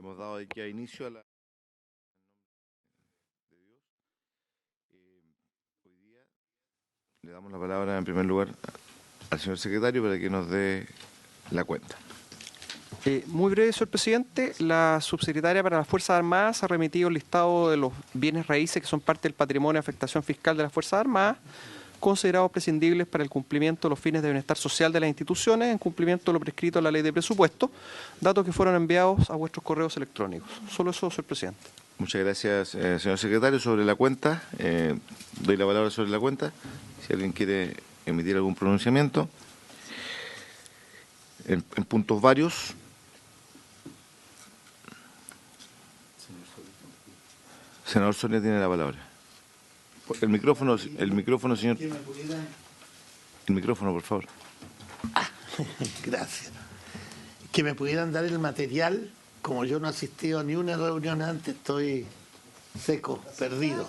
hemos dado ya inicio a la... de Dios. Hoy día le damos la palabra en primer lugar al señor secretario para que nos dé la cuenta. Muy breve, señor presidente. La subsecretaria para las Fuerzas Armadas ha remitido el listado de los bienes raíces que son parte del patrimonio de afectación fiscal de las Fuerzas Armadas, considerados prescindibles para el cumplimiento de los fines de bienestar social de las instituciones, en cumplimiento de lo prescrito en la ley de presupuesto, datos que fueron enviados a vuestros correos electrónicos. Solo eso, señor presidente. Muchas gracias, señor secretario. Sobre la cuenta, doy la palabra sobre la cuenta, si alguien quiere emitir algún pronunciamiento. En puntos varios. Senador Soria tiene la palabra. El micrófono, señor. El micrófono, por favor. Gracias. Que me pudieran dar el material. Como yo no he asistido a ni una reunión antes, estoy seco, perdido.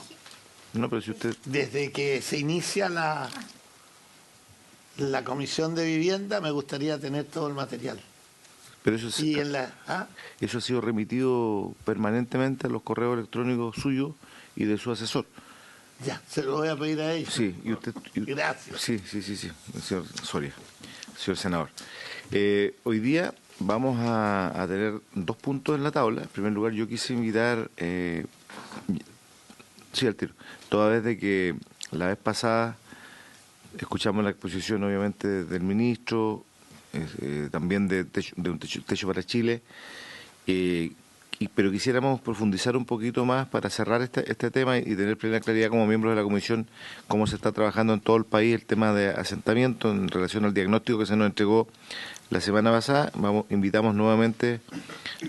No, pero si usted... Desde que se inicia la comisión de vivienda, me gustaría tener todo el material. Pero eso, eso ha sido remitido permanentemente a los correos electrónicos suyos y de su asesor. Ya, se lo voy a pedir a ellos. Sí, y usted... Gracias. Sí, señor Soria, señor senador. Hoy día vamos a tener dos puntos en la tabla. En primer lugar, yo quise invitar... sí, al tiro. Toda vez de que la vez pasada escuchamos la exposición, obviamente, del ministro, también de un techo para Chile, pero quisiéramos profundizar un poquito más para cerrar este tema y tener plena claridad como miembros de la comisión cómo se está trabajando en todo el país el tema de asentamiento en relación al diagnóstico que se nos entregó la semana pasada. Invitamos nuevamente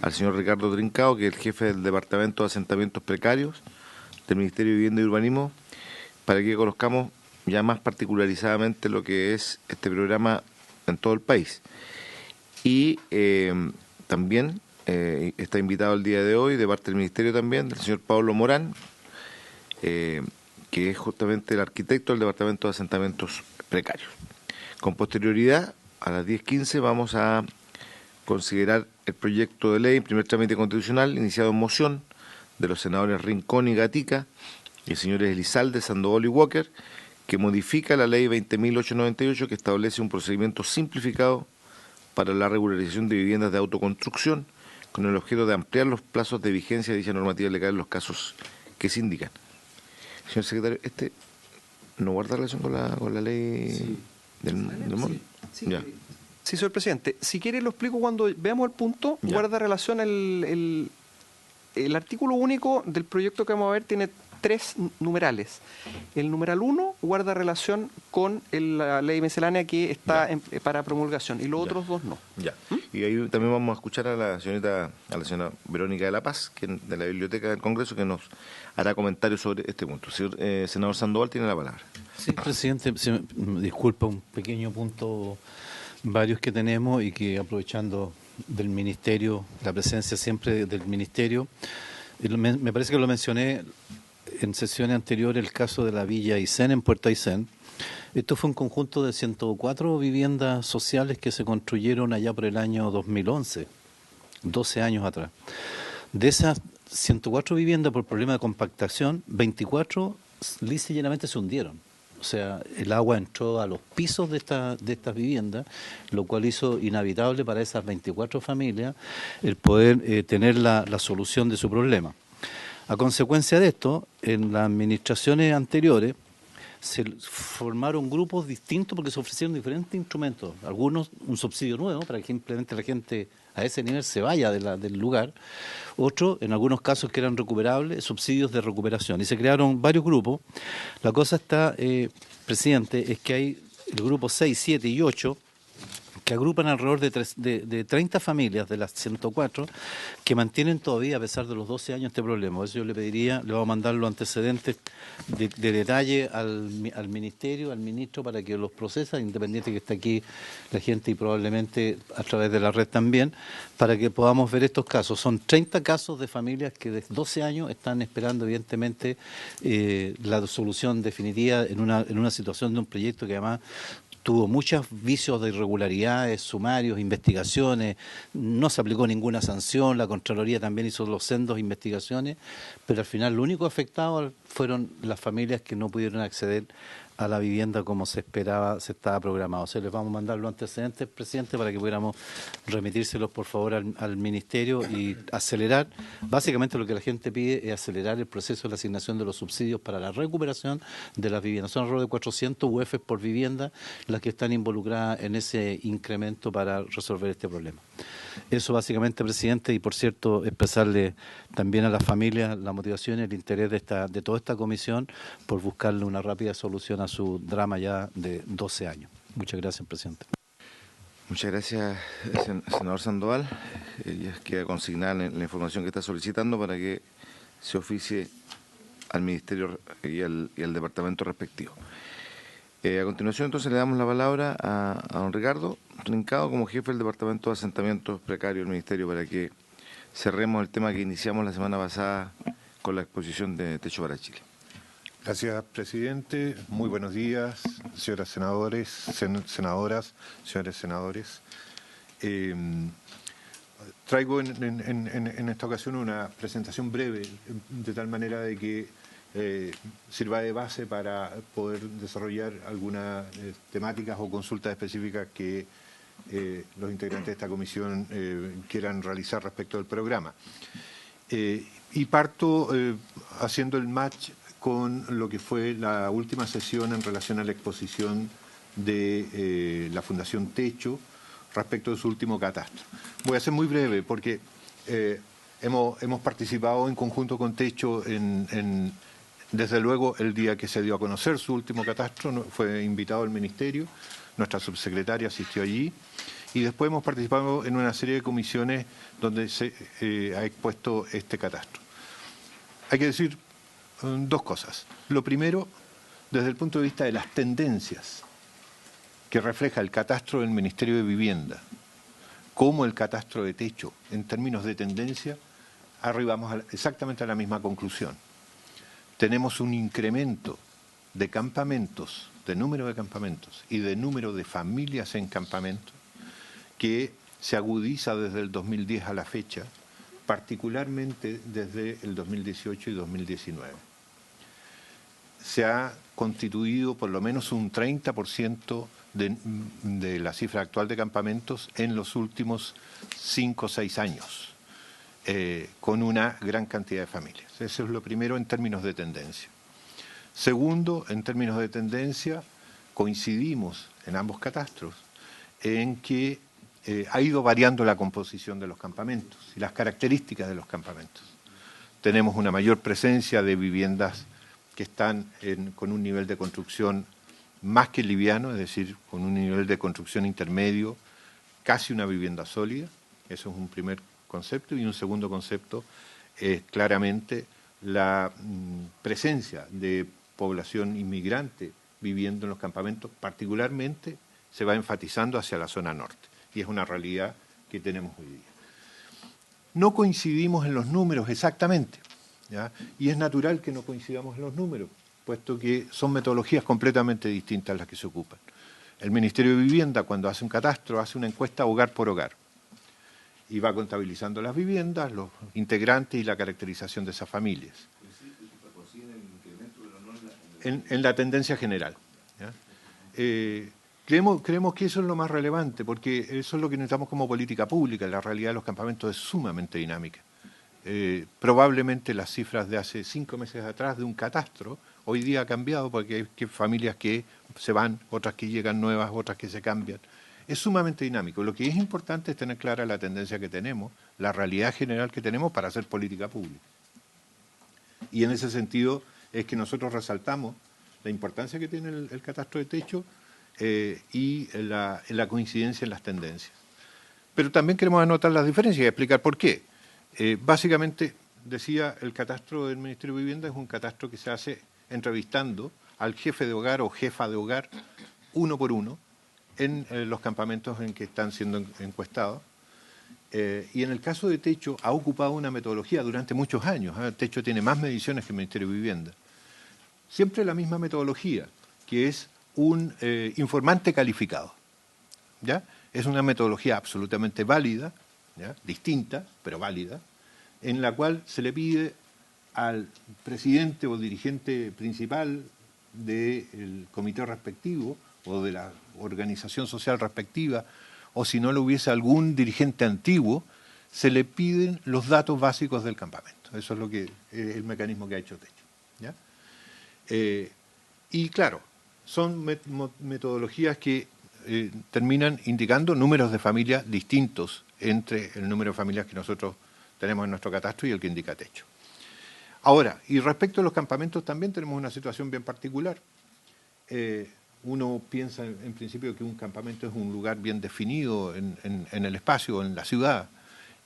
al señor Ricardo Trincao, que es el jefe del Departamento de Asentamientos Precarios del Ministerio de Vivienda y Urbanismo, para que conozcamos ya más particularizadamente lo que es este programa en todo el país. Y también está invitado el día de hoy, de parte del Ministerio también, del señor Pablo Morán, que es justamente el arquitecto del Departamento de Asentamientos Precarios. Con posterioridad, a las 10:15 vamos a considerar el proyecto de ley en primer trámite constitucional, iniciado en moción, de los senadores Rincón y Gatica, y señores Elizalde, Sandoval y Walker, que modifica la ley 20.898, que establece un procedimiento simplificado para la regularización de viviendas de autoconstrucción, con el objeto de ampliar los plazos de vigencia de dicha normativa legal en los casos que se indican. Señor secretario, ¿este no guarda relación con la ley del móvil? Sí, señor presidente. Si quiere lo explico cuando veamos el punto. Ya. Guarda relación el artículo único del proyecto que vamos a ver tiene 3 numerales. El numeral 1 guarda relación con la ley miscelánea que está para promulgación y los otros 2 no. Ya. Y ahí también vamos a escuchar a la señora Verónica de la Paz, de la Biblioteca del Congreso, que nos hará comentarios sobre este punto. Señor senador Sandoval tiene la palabra. Sí, presidente, disculpa, un pequeño punto, varios que tenemos y que aprovechando del Ministerio, la presencia siempre del Ministerio, me parece que lo mencioné en sesiones anteriores, el caso de la Villa Aysén en Puerto Aysén. Esto fue un conjunto de 104 viviendas sociales que se construyeron allá por el año 2011, 12 años atrás. De esas 104 viviendas por problema de compactación, 24 lisa y llanamente se hundieron. O sea, el agua entró a los pisos de estas viviendas, lo cual hizo inhabitable para esas 24 familias el poder tener la solución de su problema. A consecuencia de esto, en las administraciones anteriores se formaron grupos distintos porque se ofrecieron diferentes instrumentos. Algunos un subsidio nuevo para que simplemente la gente a ese nivel se vaya del lugar. Otros, en algunos casos que eran recuperables, subsidios de recuperación. Y se crearon varios grupos. La cosa está, presidente, es que hay el grupo 6, 7 y 8, que agrupan alrededor de 30 familias de las 104 que mantienen todavía, a pesar de los 12 años, este problema. Por eso yo le pediría, le vamos a mandar los antecedentes de detalle al Ministerio, al Ministro, para que los procesa, independiente que esté aquí la gente y probablemente a través de la red también, para que podamos ver estos casos. Son 30 casos de familias que de 12 años están esperando, evidentemente, la solución definitiva en una situación de un proyecto que además tuvo muchos vicios de irregularidades, sumarios, investigaciones, no se aplicó ninguna sanción, la Contraloría también hizo los sendos investigaciones, pero al final lo único afectado fueron las familias que no pudieron acceder a la vivienda como se esperaba, se estaba programado. O sea, les vamos a mandar los antecedentes, presidente, para que pudiéramos remitírselos, por favor, al Ministerio y acelerar. Básicamente lo que la gente pide es acelerar el proceso de la asignación de los subsidios para la recuperación de las viviendas. Son alrededor de 400 UEFs por vivienda las que están involucradas en ese incremento para resolver este problema. Eso básicamente, presidente, y por cierto, expresarle también a las familias la motivación y el interés de toda esta comisión por buscarle una rápida solución a su drama ya de 12 años. Muchas gracias, presidente. Muchas gracias, senador Sandoval. Ya queda consignada la información que está solicitando para que se oficie al Ministerio y al Departamento respectivo. A continuación, entonces, le damos la palabra a don Ricardo Trincado como jefe del Departamento de Asentamientos Precarios del Ministerio para que cerremos el tema que iniciamos la semana pasada con la exposición de Techo para Chile. Gracias, presidente. Muy buenos días, señoras senadoras, señores senadores. Traigo en esta ocasión una presentación breve, de tal manera de que sirva de base para poder desarrollar algunas temáticas o consultas específicas que los integrantes de esta comisión quieran realizar respecto del programa. Y parto haciendo el match con lo que fue la última sesión en relación a la exposición de la Fundación Techo respecto de su último catastro. Voy a ser muy breve porque hemos participado en conjunto con Techo desde luego el día que se dio a conocer su último catastro, fue invitado al Ministerio, nuestra subsecretaria asistió allí y después hemos participado en una serie de comisiones donde se ha expuesto este catastro. Hay que decir dos cosas. Lo primero, desde el punto de vista de las tendencias que refleja el catastro del Ministerio de Vivienda, como el catastro de Techo, en términos de tendencia, arribamos exactamente a la misma conclusión. Tenemos un incremento de campamentos, de número de campamentos y de número de familias en campamentos que se agudiza desde el 2010 a la fecha, particularmente desde el 2018 y 2019. Se ha constituido por lo menos un 30% de la cifra actual de campamentos en los últimos 5 o 6 años. Con una gran cantidad de familias. Eso es lo primero en términos de tendencia. Segundo, en términos de tendencia, coincidimos en ambos catastros en que ha ido variando la composición de los campamentos y las características de los campamentos. Tenemos una mayor presencia de viviendas que están con un nivel de construcción más que liviano, es decir, con un nivel de construcción intermedio, casi una vivienda sólida. Eso es un primer concepto, y un segundo concepto es claramente la presencia de población inmigrante viviendo en los campamentos, particularmente se va enfatizando hacia la zona norte, y es una realidad que tenemos hoy día. No coincidimos en los números exactamente, ¿ya? Y es natural que no coincidamos en los números, puesto que son metodologías completamente distintas las que se ocupan. El Ministerio de Vivienda, cuando hace un catastro, hace una encuesta hogar por hogar, y va contabilizando las viviendas, los integrantes y la caracterización de esas familias. En la tendencia general, ¿ya? Creemos que eso es lo más relevante, porque eso es lo que necesitamos como política pública. La realidad de los campamentos es sumamente dinámica. Probablemente las cifras de hace 5 meses atrás de un catastro, hoy día ha cambiado porque hay familias que se van, otras que llegan nuevas, otras que se cambian. Es sumamente dinámico. Lo que es importante es tener clara la tendencia que tenemos, la realidad general que tenemos para hacer política pública. Y en ese sentido es que nosotros resaltamos la importancia que tiene el catastro de techo y la coincidencia en las tendencias. Pero también queremos anotar las diferencias y explicar por qué. Básicamente, decía, el catastro del Ministerio de Vivienda es un catastro que se hace entrevistando al jefe de hogar o jefa de hogar uno por uno en los campamentos en que están siendo encuestados. Y en el caso de Techo ha ocupado una metodología durante muchos años. Techo tiene más mediciones que el Ministerio de Vivienda. Siempre la misma metodología, que es un informante calificado. ¿Ya? Es una metodología absolutamente válida, ¿ya? Distinta, pero válida, en la cual se le pide al presidente o dirigente principal del comité respectivo o de la organización social respectiva, o si no lo hubiese algún dirigente antiguo, se le piden los datos básicos del campamento. Eso es lo que el mecanismo que ha hecho Techo. ¿Ya? Y claro, son metodologías que terminan indicando números de familias distintos entre el número de familias que nosotros tenemos en nuestro catastro y el que indica Techo. Ahora, y respecto a los campamentos también tenemos una situación bien particular. Uno piensa en principio que un campamento es un lugar bien definido en el espacio, en la ciudad,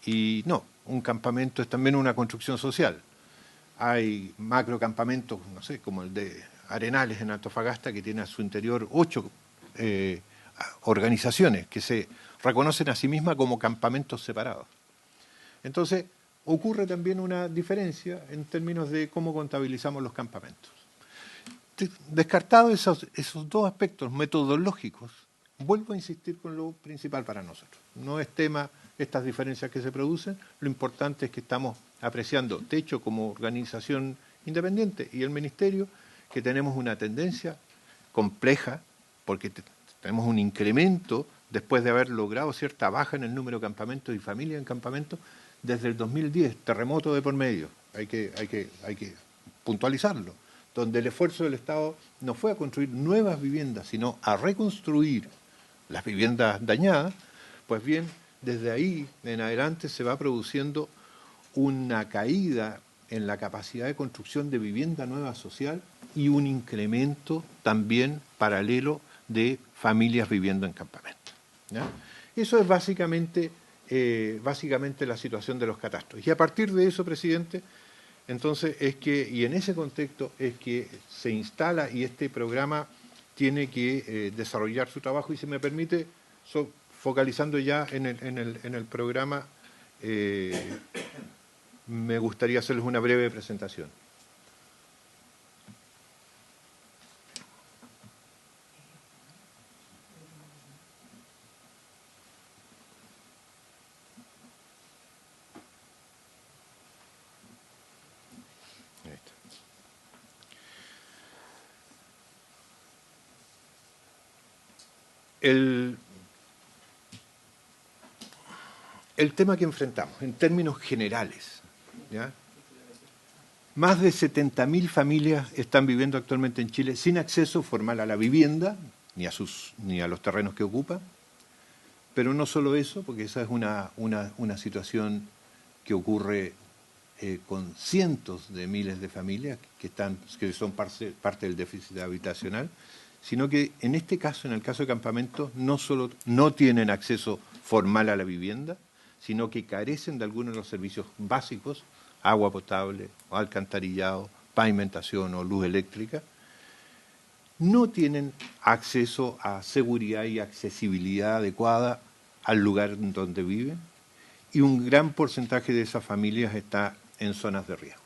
y no, un campamento es también una construcción social. Hay macrocampamentos, no sé, como el de Arenales en Antofagasta, que tiene a su interior 8 organizaciones que se reconocen a sí mismas como campamentos separados. Entonces, ocurre también una diferencia en términos de cómo contabilizamos los campamentos. Descartados esos dos aspectos metodológicos, vuelvo a insistir con lo principal para nosotros. No es tema estas diferencias que se producen, lo importante es que estamos apreciando Techo como organización independiente y el Ministerio, que tenemos una tendencia compleja, porque tenemos un incremento después de haber logrado cierta baja en el número de campamentos y familias en campamentos desde el 2010, terremoto de por medio, hay que puntualizarlo, donde el esfuerzo del Estado no fue a construir nuevas viviendas, sino a reconstruir las viviendas dañadas. Pues bien, desde ahí en adelante se va produciendo una caída en la capacidad de construcción de vivienda nueva social y un incremento también paralelo de familias viviendo en campamentos. ¿Ya? Eso es básicamente la situación de los catastros. Y a partir de eso, presidente, entonces es que, y en ese contexto es que se instala y este programa tiene que desarrollar su trabajo. Y si me permite, focalizando ya en el programa, me gustaría hacerles una breve presentación. El tema que enfrentamos, en términos generales, ¿ya? Más de 70.000 familias están viviendo actualmente en Chile sin acceso formal a la vivienda, ni a los terrenos que ocupan, pero no solo eso, porque esa es una situación que ocurre con cientos de miles de familias que son parte del déficit habitacional, sino que en este caso, en el caso de campamentos, no solo no tienen acceso formal a la vivienda, sino que carecen de algunos de los servicios básicos, agua potable, o alcantarillado, pavimentación o luz eléctrica, no tienen acceso a seguridad y accesibilidad adecuada al lugar en donde viven, y un gran porcentaje de esas familias está en zonas de riesgo.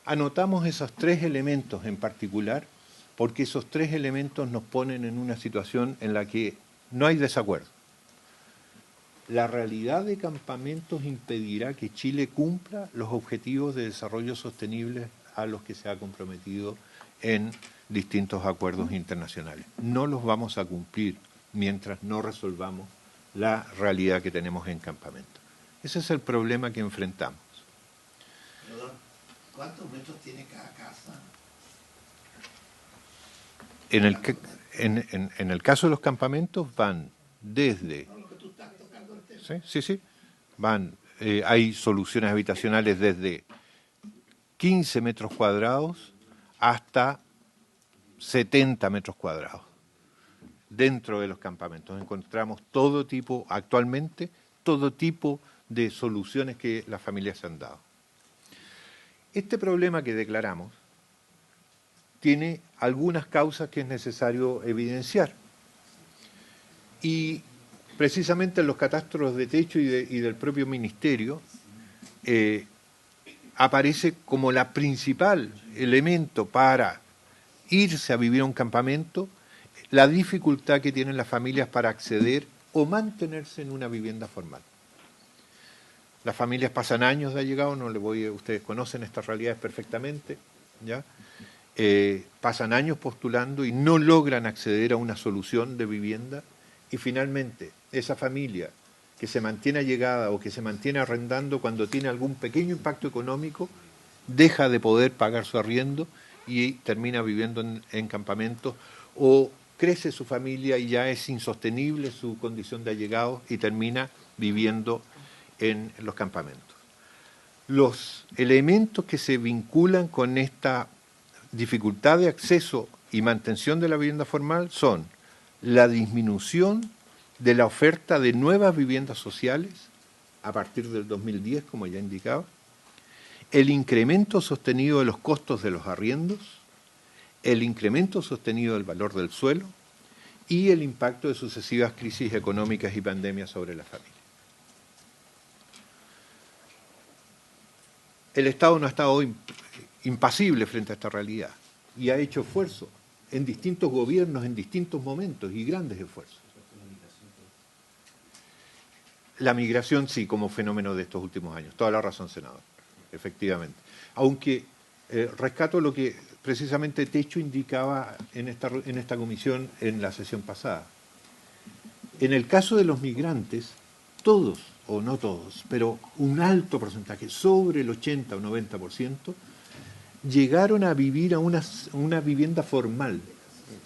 Anotamos esos 3 elementos en particular, porque esos 3 elementos nos ponen en una situación en la que no hay desacuerdo. La realidad de campamentos impedirá que Chile cumpla los objetivos de desarrollo sostenible a los que se ha comprometido en distintos acuerdos internacionales. No los vamos a cumplir mientras no resolvamos la realidad que tenemos en campamentos. Ese es el problema que enfrentamos. ¿Cuántos metros tiene cada casa? En el caso de los campamentos van desde... Sí. Hay soluciones habitacionales desde 15 metros cuadrados hasta 70 metros cuadrados. Dentro de los campamentos encontramos actualmente todo tipo de soluciones que las familias se han dado. Este problema que declaramos tiene algunas causas que es necesario evidenciar. Y precisamente en los catastros de Techo y del propio Ministerio aparece como la principal elemento para irse a vivir a un campamento, la dificultad que tienen las familias para acceder o mantenerse en una vivienda formal. Las familias pasan años de allegado, ustedes conocen estas realidades perfectamente, ¿ya? Pasan años postulando y no logran acceder a una solución de vivienda, y finalmente esa familia que se mantiene allegada o que se mantiene arrendando, cuando tiene algún pequeño impacto económico, deja de poder pagar su arriendo y termina viviendo en campamentos, o crece su familia y ya es insostenible su condición de allegado y termina viviendo en los campamentos. Los elementos que se vinculan con esta dificultad de acceso y mantención de la vivienda formal son la disminución de la oferta de nuevas viviendas sociales a partir del 2010, como ya indicaba, el incremento sostenido de los costos de los arriendos, el incremento sostenido del valor del suelo y el impacto de sucesivas crisis económicas y pandemias sobre la familia. El Estado no ha estado impasible frente a esta realidad y ha hecho esfuerzos en distintos gobiernos, en distintos momentos, y grandes esfuerzos. La migración sí, como fenómeno de estos últimos años. Toda la razón, senador, efectivamente. Aunque rescato lo que precisamente Techo indicaba en esta comisión en la sesión pasada. En el caso de los migrantes, todos, o no todos, pero un alto porcentaje, sobre el 80 o 90%, llegaron a vivir a una vivienda formal,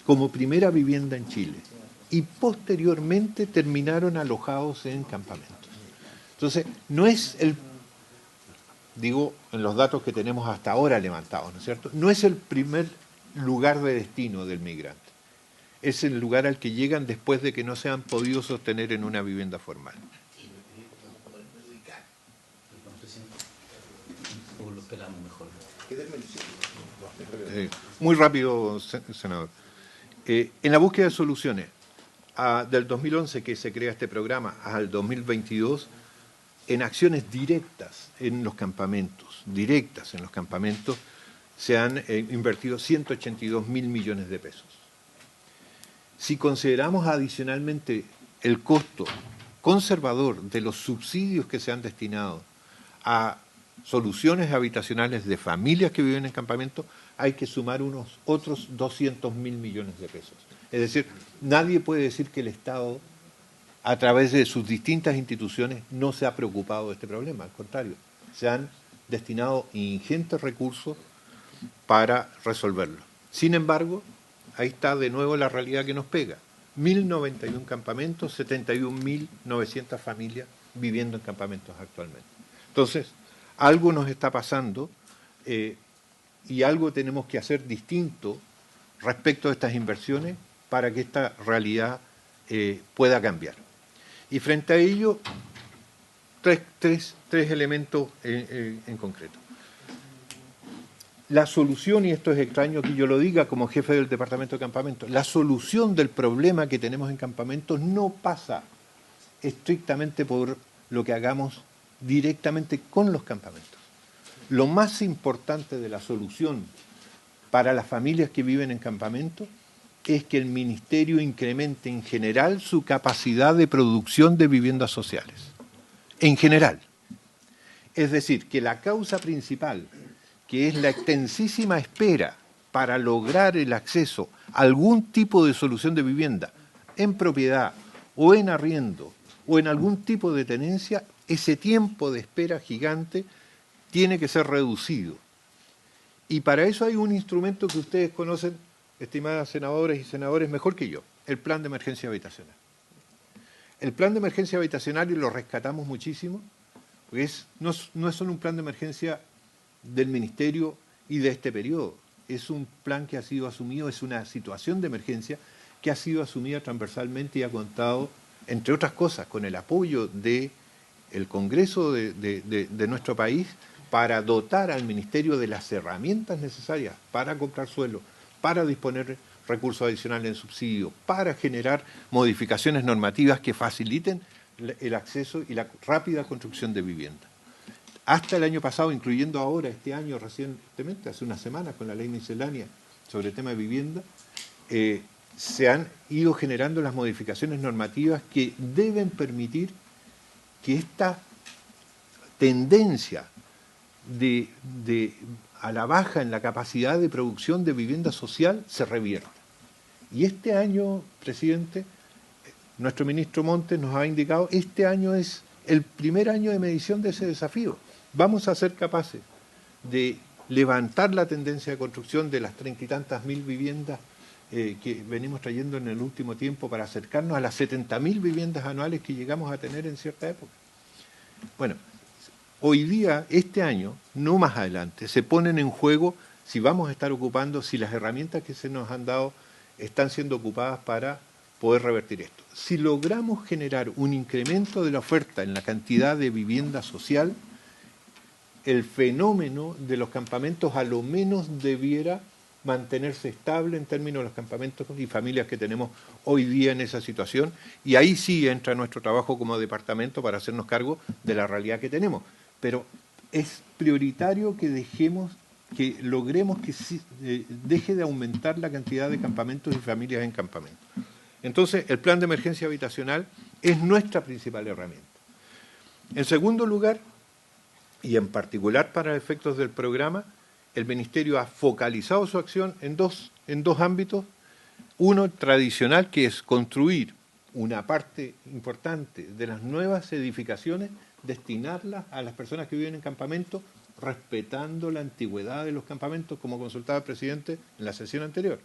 como primera vivienda en Chile, y posteriormente terminaron alojados en campamentos. Entonces, no es digo, en los datos que tenemos hasta ahora levantados, ¿no es cierto? No es el primer lugar de destino del migrante, es el lugar al que llegan después de que no se han podido sostener en una vivienda formal. Muy rápido, senador. En la búsqueda de soluciones, del 2011 que se crea este programa al 2022, en acciones directas en los campamentos, se han invertido 182.000 millones de pesos. Si consideramos adicionalmente el costo conservador de los subsidios que se han destinado a soluciones habitacionales de familias que viven en campamentos, hay que sumar unos otros 200.000 millones de pesos. Es decir, nadie puede decir que el Estado, a través de sus distintas instituciones, no se ha preocupado de este problema. Al contrario, se han destinado ingentes recursos para resolverlo. Sin embargo, ahí está de nuevo la realidad que nos pega. 1.091 campamentos, 71.900 familias viviendo en campamentos actualmente. Entonces, algo nos está pasando y algo tenemos que hacer distinto respecto a estas inversiones para que esta realidad pueda cambiar. Y frente a ello, tres elementos en concreto. La solución, y esto es extraño que yo lo diga como jefe del departamento de campamentos, la solución del problema que tenemos en campamentos no pasa estrictamente por lo que hagamos directamente con los campamentos. Lo más importante de la solución para las familias que viven en campamentos es que el Ministerio incremente en general su capacidad de producción de viviendas sociales. En general. Es decir, que la causa principal, que es la extensísima espera para lograr el acceso a algún tipo de solución de vivienda en propiedad o en arriendo o en algún tipo de tenencia, ese tiempo de espera gigante tiene que ser reducido. Y para eso hay un instrumento que ustedes conocen, estimadas senadoras y senadores, mejor que yo, el Plan de Emergencia Habitacional. El Plan de Emergencia Habitacional, y lo rescatamos muchísimo, porque no es solo un plan de emergencia del Ministerio y de este periodo, es un plan que ha sido asumido, es una situación de emergencia que ha sido asumida transversalmente y ha contado, entre otras cosas, con el apoyo del Congreso de nuestro país para dotar al Ministerio de las herramientas necesarias para comprar suelo, para disponer recursos adicionales en subsidio, para generar modificaciones normativas que faciliten el acceso y la rápida construcción de vivienda. Hasta el año pasado, incluyendo ahora, este año recientemente, hace unas semanas, con la ley miscelánea sobre el tema de vivienda, se han ido generando las modificaciones normativas que deben permitir que esta tendencia a la baja en la capacidad de producción de vivienda social se revierta. Y este año, presidente, nuestro ministro Montes nos ha indicado, este año es el primer año de medición de ese desafío. Vamos a ser capaces de levantar la tendencia de construcción de las 30 y tantas mil viviendas que venimos trayendo en el último tiempo para acercarnos a las 70.000 viviendas anuales que llegamos a tener en cierta época. Bueno, hoy día, este año, no más adelante, se ponen en juego si vamos a estar ocupando, si las herramientas que se nos han dado están siendo ocupadas para poder revertir esto. Si logramos generar un incremento de la oferta en la cantidad de vivienda social, el fenómeno de los campamentos a lo menos debiera mantenerse estable en términos de los campamentos y familias que tenemos hoy día en esa situación, y ahí sí entra nuestro trabajo como departamento para hacernos cargo de la realidad que tenemos. Pero es prioritario que logremos que deje de aumentar la cantidad de campamentos y familias en campamentos. Entonces, el plan de emergencia habitacional es nuestra principal herramienta. En segundo lugar, y en particular para efectos del programa, el Ministerio ha focalizado su acción en dos ámbitos. Uno tradicional, que es construir una parte importante de las nuevas edificaciones, destinarlas a las personas que viven en campamentos, respetando la antigüedad de los campamentos, como consultaba el presidente en la sesión anterior.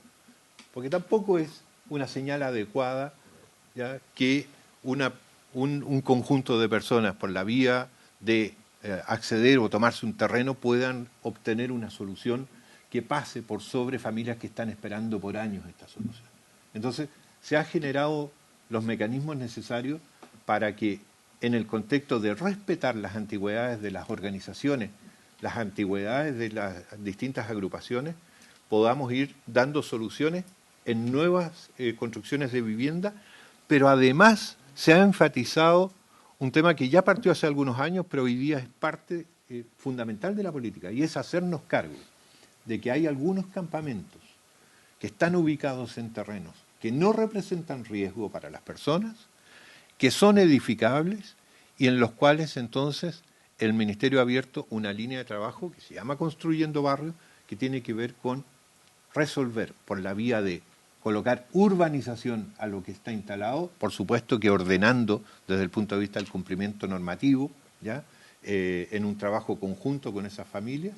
Porque tampoco es una señal adecuada, ¿ya?, que un conjunto de personas por la vía de acceder o tomarse un terreno puedan obtener una solución que pase por sobre familias que están esperando por años esta solución. Entonces, se han generado los mecanismos necesarios para que, en el contexto de respetar las antigüedades de las organizaciones, las antigüedades de las distintas agrupaciones, podamos ir dando soluciones en nuevas construcciones de vivienda, pero además se ha enfatizado un tema que ya partió hace algunos años, pero hoy día es parte fundamental de la política, y es hacernos cargo de que hay algunos campamentos que están ubicados en terrenos que no representan riesgo para las personas, que son edificables y en los cuales entonces el Ministerio ha abierto una línea de trabajo que se llama Construyendo Barrios, que tiene que ver con resolver por la vía de colocar urbanización a lo que está instalado, por supuesto que ordenando desde el punto de vista del cumplimiento normativo, ¿ya?, en un trabajo conjunto con esas familias,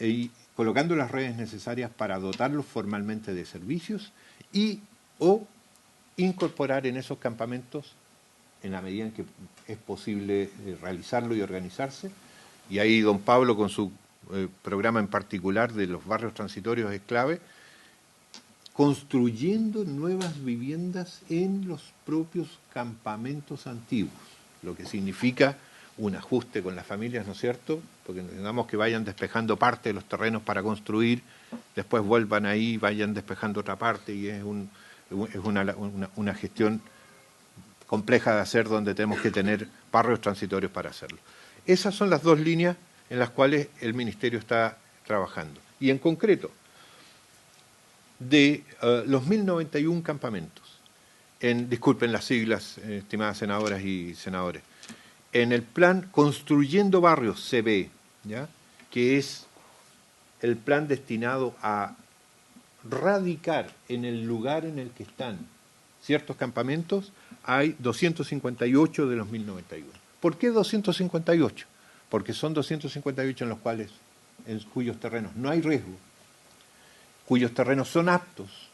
y colocando las redes necesarias para dotarlos formalmente de servicios o incorporar en esos campamentos, en la medida en que es posible realizarlo y organizarse, y ahí don Pablo con su programa en particular de los barrios transitorios es clave, construyendo nuevas viviendas en los propios campamentos antiguos, lo que significa un ajuste con las familias, ¿no es cierto?, porque necesitamos que vayan despejando parte de los terrenos para construir, después vuelvan ahí, vayan despejando otra parte, y es una gestión compleja de hacer, donde tenemos que tener barrios transitorios para hacerlo. Esas son las dos líneas en las cuales el Ministerio está trabajando. Y en concreto, de los 1.091 campamentos, disculpen las siglas, estimadas senadoras y senadores, en el plan Construyendo Barrios CB, ¿ya?, que es el plan destinado a radicar en el lugar en el que están ciertos campamentos, hay 258 de los 1.091. ¿Por qué 258? Porque son 258 en cuyos terrenos no hay riesgo, cuyos terrenos son aptos,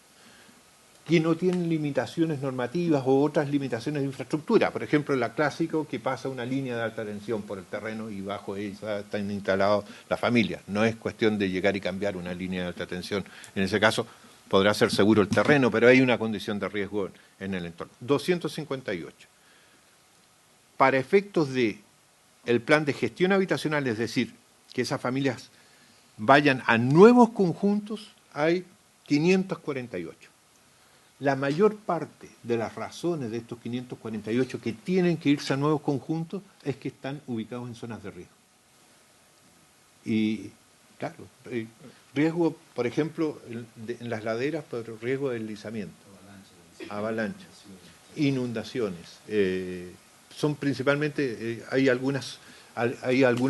que no tienen limitaciones normativas o otras limitaciones de infraestructura. Por ejemplo, la clásico, que pasa una línea de alta tensión por el terreno y bajo ella están instalados las familias. No es cuestión de llegar y cambiar una línea de alta tensión. En ese caso podrá ser seguro el terreno, pero hay una condición de riesgo en el entorno. 258. Para efectos de el plan de gestión habitacional, es decir, que esas familias vayan a nuevos conjuntos, hay 548. La mayor parte de las razones de estos 548 que tienen que irse a nuevos conjuntos es que están ubicados en zonas de riesgo. Y Claro. Riesgo, por ejemplo, en las laderas, por riesgo de deslizamiento, avalanchas, inundaciones. Son principalmente, hay algunos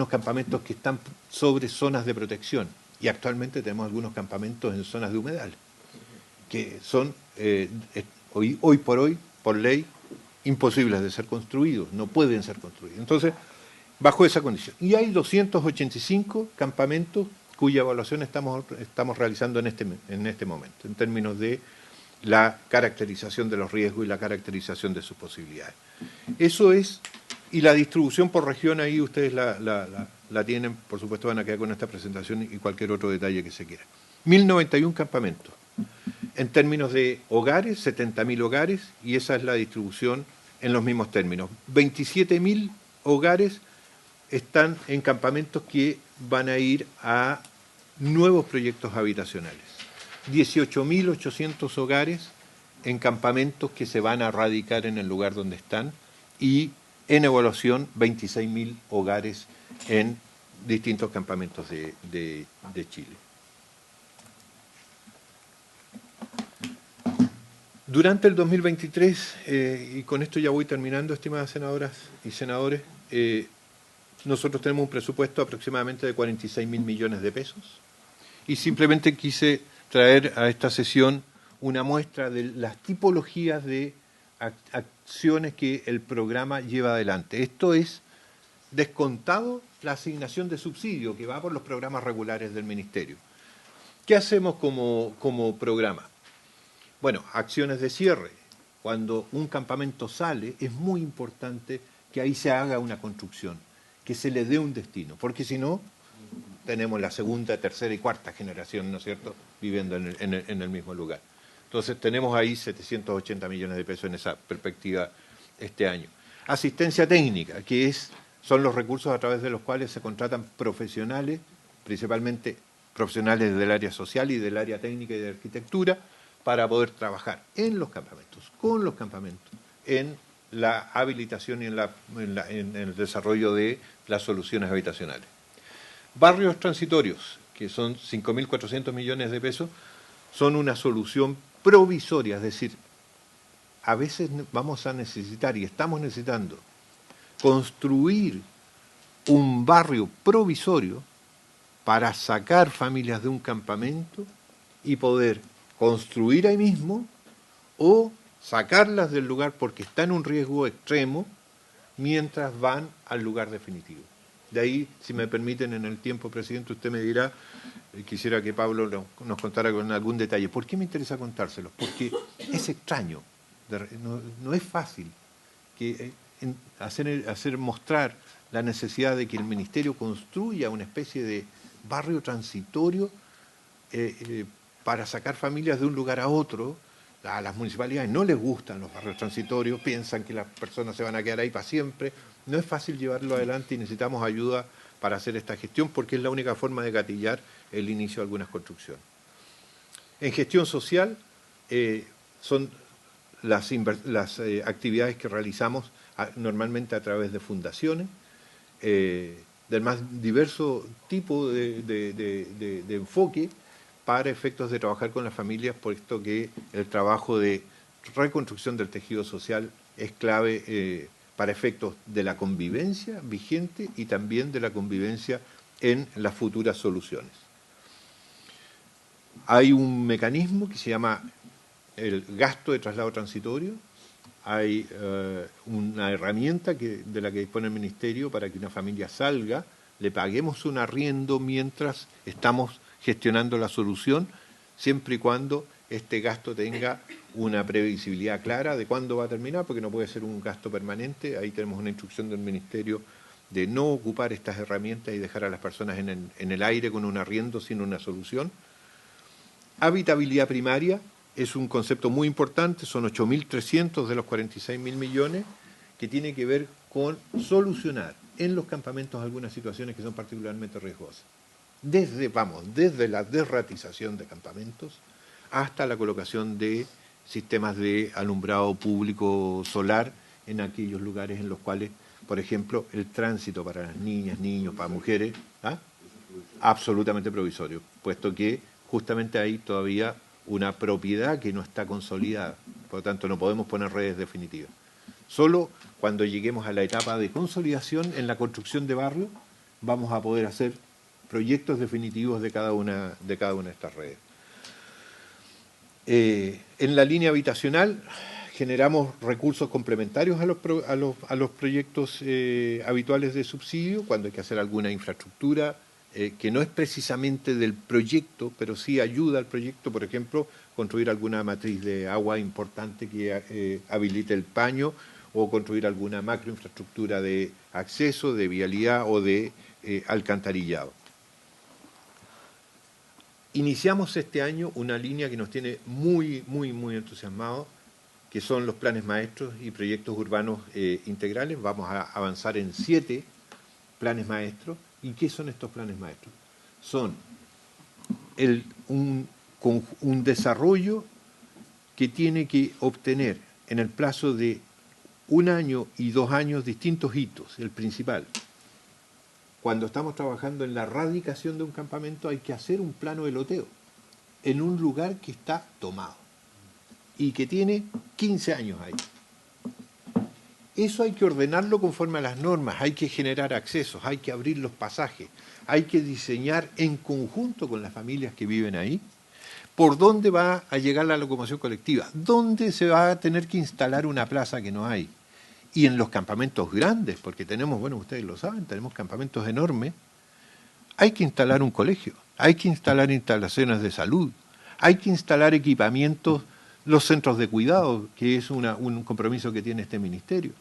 campamentos que están sobre zonas de protección y actualmente tenemos algunos campamentos en zonas de humedal, que son hoy por hoy, por ley, imposibles de ser construidos, no pueden ser construidos. Entonces, bajo esa condición. Y hay 285 campamentos cuya evaluación estamos realizando en este momento, en términos de la caracterización de los riesgos y la caracterización de sus posibilidades. Eso es, y la distribución por región ahí ustedes la tienen, por supuesto van a quedar con esta presentación y cualquier otro detalle que se quiera. 1091 campamentos. En términos de hogares, 70.000 hogares, y esa es la distribución en los mismos términos. 27.000 hogares están en campamentos que van a ir a nuevos proyectos habitacionales. 18.800 hogares en campamentos que se van a radicar en el lugar donde están y en evaluación 26.000 hogares en distintos campamentos de Chile. Durante el 2023, y con esto ya voy terminando, estimadas senadoras y senadores, nosotros tenemos un presupuesto aproximadamente de 46.000 millones de pesos y simplemente quise traer a esta sesión una muestra de las tipologías de acciones que el programa lleva adelante. Esto es descontado la asignación de subsidio que va por los programas regulares del Ministerio. ¿Qué hacemos como programa? Bueno, acciones de cierre. Cuando un campamento sale, es muy importante que ahí se haga una construcción, que se le dé un destino, porque si no, tenemos la segunda, tercera y cuarta generación, ¿no es cierto?, viviendo en el mismo lugar. Entonces tenemos ahí 780 millones de pesos en esa perspectiva este año. Asistencia técnica, que son los recursos a través de los cuales se contratan profesionales, principalmente profesionales del área social y del área técnica y de arquitectura, para poder trabajar en los campamentos, con los campamentos, en la habilitación y en el desarrollo de las soluciones habitacionales. Barrios transitorios, que son 5.400 millones de pesos, son una solución provisoria, es decir, a veces vamos a necesitar y estamos necesitando construir un barrio provisorio para sacar familias de un campamento y poder construir ahí mismo o sacarlas del lugar porque está en un riesgo extremo mientras van al lugar definitivo. De ahí, si me permiten, en el tiempo, presidente, usted me dirá, quisiera que Pablo nos contara con algún detalle. ¿Por qué me interesa contárselos? Porque es extraño, no es fácil hacer mostrar la necesidad de que el Ministerio construya una especie de barrio transitorio para sacar familias de un lugar a otro. A las municipalidades no les gustan los barrios transitorios, piensan que las personas se van a quedar ahí para siempre. No es fácil llevarlo adelante y necesitamos ayuda para hacer esta gestión porque es la única forma de gatillar el inicio de algunas construcciones. En gestión social son las actividades que realizamos normalmente a través de fundaciones, del más diverso tipo de enfoque, para efectos de trabajar con las familias, puesto que el trabajo de reconstrucción del tejido social es clave para efectos de la convivencia vigente y también de la convivencia en las futuras soluciones. Hay un mecanismo que se llama el gasto de traslado transitorio. Hay una herramienta de la que dispone el Ministerio para que una familia salga, le paguemos un arriendo mientras estamos gestionando la solución, siempre y cuando este gasto tenga una previsibilidad clara de cuándo va a terminar, porque no puede ser un gasto permanente. Ahí tenemos una instrucción del Ministerio de no ocupar estas herramientas y dejar a las personas en el aire con un arriendo sin una solución. Habitabilidad primaria es un concepto muy importante, son 8.300 de los 46.000 millones, que tiene que ver con solucionar en los campamentos algunas situaciones que son particularmente riesgosas. Desde la desratización de campamentos hasta la colocación de sistemas de alumbrado público solar en aquellos lugares en los cuales, por ejemplo, el tránsito para las niñas, niños, para mujeres, Absolutamente provisorio, puesto que justamente hay todavía una propiedad que no está consolidada, por lo tanto no podemos poner redes definitivas. Solo cuando lleguemos a la etapa de consolidación en la construcción de barrios vamos a poder hacer proyectos definitivos de cada una de estas redes. En la línea habitacional generamos recursos complementarios a los proyectos habituales de subsidio, cuando hay que hacer alguna infraestructura que no es precisamente del proyecto, pero sí ayuda al proyecto, por ejemplo, construir alguna matriz de agua importante que habilite el paño, o construir alguna macroinfraestructura de acceso, de vialidad o de alcantarillado. Iniciamos este año una línea que nos tiene muy entusiasmados, que son los planes maestros y proyectos urbanos integrales. Vamos a avanzar en 7 planes maestros. ¿Y qué son estos planes maestros? Son un desarrollo que tiene que obtener en el plazo de 1 año y 2 años distintos hitos. El principal: cuando estamos trabajando en la radicación de un campamento hay que hacer un plano de loteo en un lugar que está tomado y que tiene 15 años ahí. Eso hay que ordenarlo conforme a las normas, hay que generar accesos, hay que abrir los pasajes, hay que diseñar en conjunto con las familias que viven ahí por dónde va a llegar la locomoción colectiva, dónde se va a tener que instalar una plaza que no hay. Y en los campamentos grandes, porque tenemos, bueno, ustedes lo saben, tenemos campamentos enormes, hay que instalar un colegio, hay que instalar instalaciones de salud, hay que instalar equipamientos, los centros de cuidado, que es un compromiso que tiene este ministerio.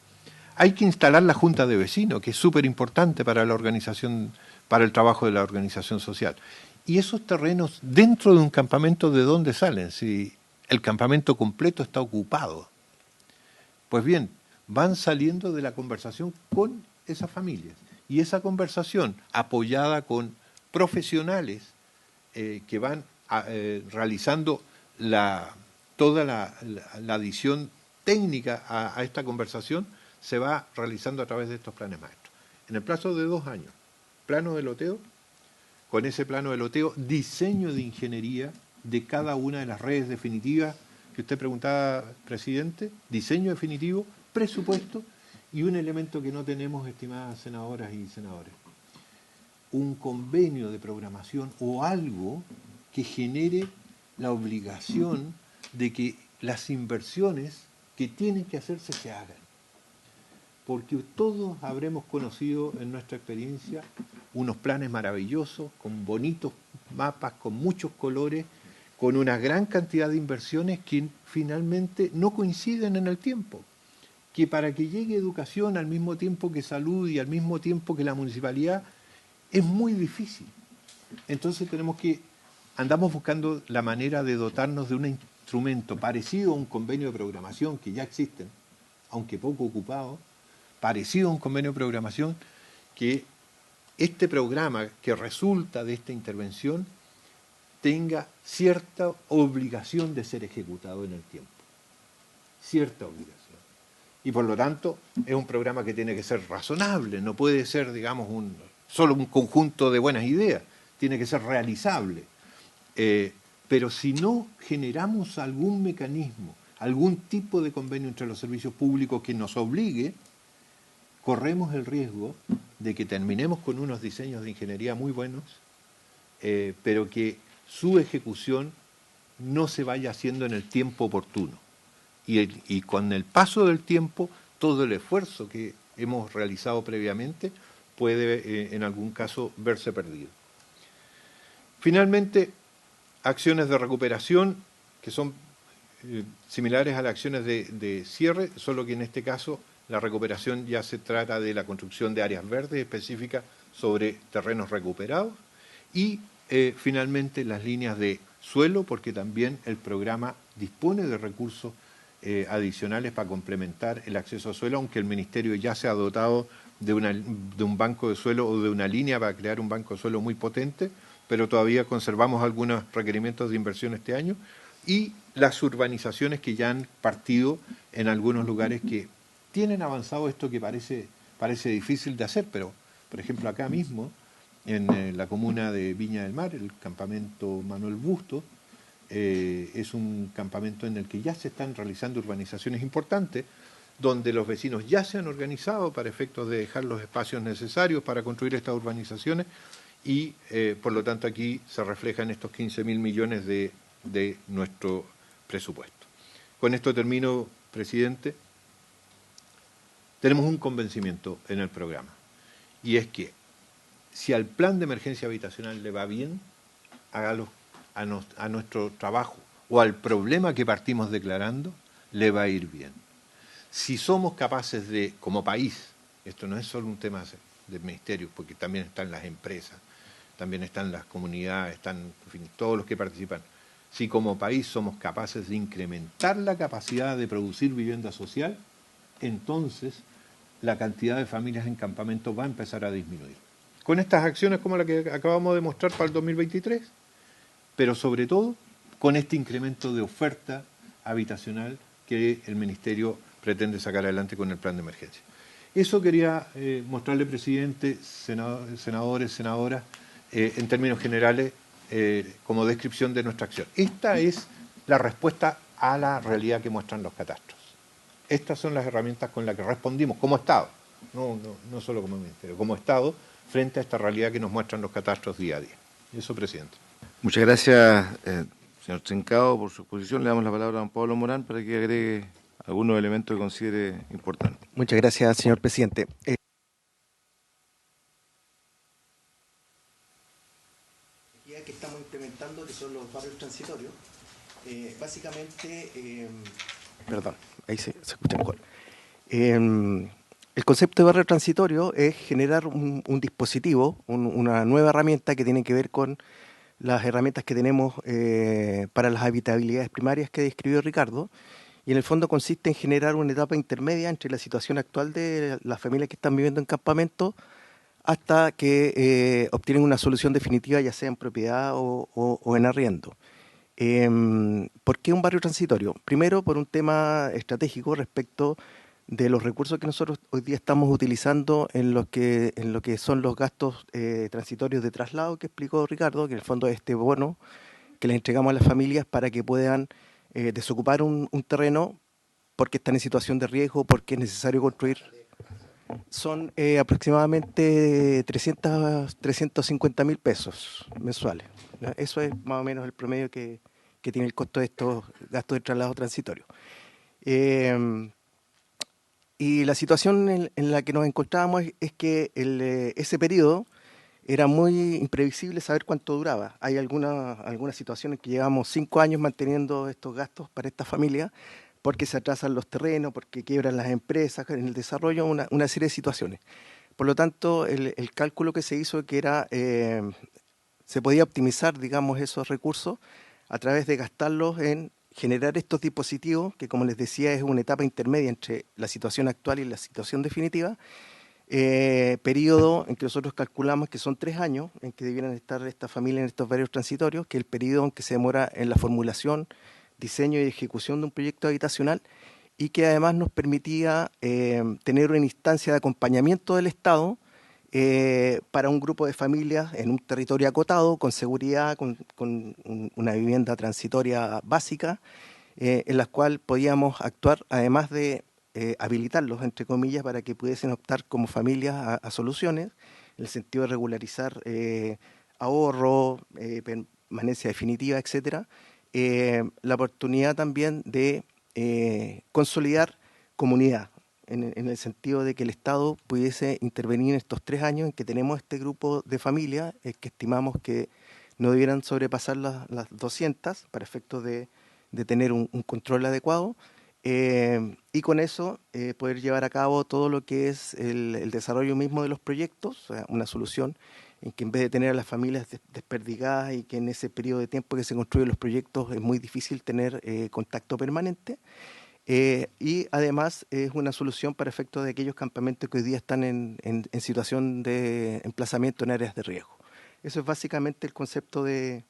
Hay que instalar la junta de vecinos, que es súper importante para la organización, para el trabajo de la organización social. Y esos terrenos dentro de un campamento, ¿de dónde salen? Si el campamento completo está ocupado. Pues bien, van saliendo de la conversación con esas familias. Y esa conversación, apoyada con profesionales que van realizando toda la adición técnica a esta conversación, se va realizando a través de estos planes maestros. En el plazo de 2 años, plano de loteo, con ese plano de loteo, diseño de ingeniería de cada una de las redes definitivas que usted preguntaba, presidente, diseño definitivo, presupuesto y un elemento que no tenemos, estimadas senadoras y senadores, un convenio de programación o algo que genere la obligación de que las inversiones que tienen que hacerse se hagan. Porque todos habremos conocido en nuestra experiencia unos planes maravillosos, con bonitos mapas, con muchos colores, con una gran cantidad de inversiones que finalmente no coinciden en el tiempo. Que para que llegue educación al mismo tiempo que salud y al mismo tiempo que la municipalidad, es muy difícil. Entonces andamos buscando la manera de dotarnos de un instrumento parecido a un convenio de programación que ya existen, aunque poco ocupado, parecido a un convenio de programación, que este programa que resulta de esta intervención tenga cierta obligación de ser ejecutado en el tiempo. Cierta obligación. Y por lo tanto es un programa que tiene que ser razonable, no puede ser, digamos, solo un conjunto de buenas ideas, tiene que ser realizable. Pero si no generamos algún mecanismo, algún tipo de convenio entre los servicios públicos que nos obligue, corremos el riesgo de que terminemos con unos diseños de ingeniería muy buenos, pero que su ejecución no se vaya haciendo en el tiempo oportuno. Y con el paso del tiempo, todo el esfuerzo que hemos realizado previamente puede, en algún caso, verse perdido. Finalmente, acciones de recuperación que son similares a las acciones de cierre, solo que en este caso la recuperación ya se trata de la construcción de áreas verdes específicas sobre terrenos recuperados y finalmente las líneas de suelo, porque también el programa dispone de recursos adicionales para complementar el acceso a suelo, aunque el Ministerio ya se ha dotado de un banco de suelo o de una línea para crear un banco de suelo muy potente, pero todavía conservamos algunos requerimientos de inversión este año, y las urbanizaciones que ya han partido en algunos lugares que tienen avanzado esto que parece difícil de hacer, pero por ejemplo acá mismo en la comuna de Viña del Mar, el campamento Manuel Busto. Es un campamento en el que ya se están realizando urbanizaciones importantes, donde los vecinos ya se han organizado para efectos de dejar los espacios necesarios para construir estas urbanizaciones y, por lo tanto, aquí se reflejan estos 15.000 millones de nuestro presupuesto. Con esto termino, presidente. Tenemos un convencimiento en el programa, y es que si al plan de emergencia habitacional le va bien, hágalo a nuestro trabajo o al problema que partimos declarando, le va a ir bien. Si somos capaces de, como país, esto no es solo un tema del ministerio, porque también están las empresas, también están las comunidades, están, en fin, todos los que participan. Si como país somos capaces de incrementar la capacidad de producir vivienda social, entonces la cantidad de familias en campamentos va a empezar a disminuir. Con estas acciones como la que acabamos de mostrar para el 2023, pero sobre todo con este incremento de oferta habitacional que el Ministerio pretende sacar adelante con el plan de emergencia. Eso quería mostrarle, presidente, senadores, senadoras, en términos generales, como descripción de nuestra acción. Esta es la respuesta a la realidad que muestran los catastros. Estas son las herramientas con las que respondimos como Estado, no solo como Ministerio, como Estado, frente a esta realidad que nos muestran los catastros día a día. Eso, presidente. Muchas gracias, señor Trincao, por su exposición. Le damos la palabra a don Pablo Morán para que agregue algunos elementos que considere importantes. Muchas gracias, señor presidente. Que estamos implementando, que son los barrios transitorios, básicamente, perdón, ahí se escucha mejor. El concepto de barrio transitorio es generar un dispositivo, una nueva herramienta que tiene que ver con las herramientas que tenemos para las habitabilidades primarias que describió Ricardo, y en el fondo consiste en generar una etapa intermedia entre la situación actual de las familias que están viviendo en campamento hasta que obtienen una solución definitiva, ya sea en propiedad o en arriendo. ¿Por qué un barrio transitorio? Primero, por un tema estratégico respecto de los recursos que nosotros hoy día estamos utilizando en lo que son los gastos transitorios de traslado que explicó Ricardo, que en el fondo es este bono que les entregamos a las familias para que puedan desocupar un terreno porque están en situación de riesgo, porque es necesario construir. Son aproximadamente 350.000 pesos mensuales, ¿ya? Eso es más o menos el promedio que tiene el costo de estos gastos de traslado transitorio. Y la situación en la que nos encontrábamos es que ese periodo era muy imprevisible saber cuánto duraba. Hay algunas situaciones que llevamos 5 años manteniendo estos gastos para esta familia, porque se atrasan los terrenos, porque quiebran las empresas, en el desarrollo, una serie de situaciones. Por lo tanto, el cálculo que se hizo que era, se podía optimizar, digamos, esos recursos a través de gastarlos en generar estos dispositivos, que como les decía es una etapa intermedia entre la situación actual y la situación definitiva, periodo en que nosotros calculamos que son 3 años en que debieran estar estas familias en estos barrios transitorios, que es el periodo en que se demora en la formulación, diseño y ejecución de un proyecto habitacional, y que además nos permitía tener una instancia de acompañamiento del Estado para un grupo de familias en un territorio acotado, con seguridad, con una vivienda transitoria básica, en la cual podíamos actuar, además de habilitarlos, entre comillas, para que pudiesen optar como familias a soluciones, en el sentido de regularizar ahorro, permanencia definitiva, etcétera. La oportunidad también de consolidar comunidad, en el sentido de que el Estado pudiese intervenir en estos 3 años en que tenemos este grupo de familias que estimamos que no debieran sobrepasar las 200 para efectos de tener un control adecuado, y con eso poder llevar a cabo todo lo que es el desarrollo mismo de los proyectos, o sea, una solución en que en vez de tener a las familias desperdigadas y que en ese periodo de tiempo que se construyen los proyectos es muy difícil tener contacto permanente. Y además es una solución para efectos de aquellos campamentos que hoy día están en situación de emplazamiento en áreas de riesgo. Eso es básicamente el concepto de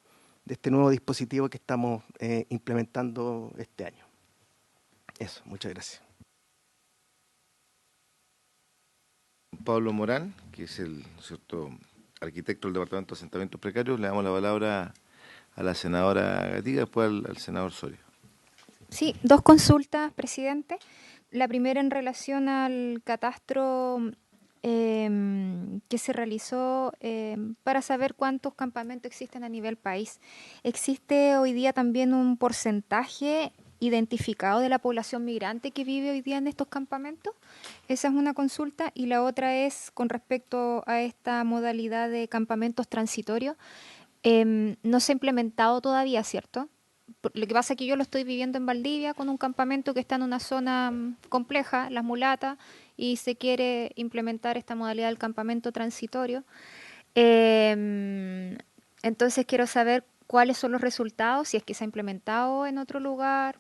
este nuevo dispositivo que estamos implementando este año. Eso, muchas gracias. Pablo Morán, que es el arquitecto del Departamento de Asentamientos Precarios. Le damos la palabra a la senadora Gatiga, después al senador Soria. Sí, dos consultas, presidente. La primera en relación al catastro que se realizó para saber cuántos campamentos existen a nivel país. ¿Existe hoy día también un porcentaje identificado de la población migrante que vive hoy día en estos campamentos? Esa es una consulta. Y la otra es con respecto a esta modalidad de campamentos transitorios. No se ha implementado todavía, ¿cierto? Lo que pasa es que yo lo estoy viviendo en Valdivia con un campamento que está en una zona compleja, Las Mulatas, y se quiere implementar esta modalidad del campamento transitorio. Entonces quiero saber cuáles son los resultados, si es que se ha implementado en otro lugar,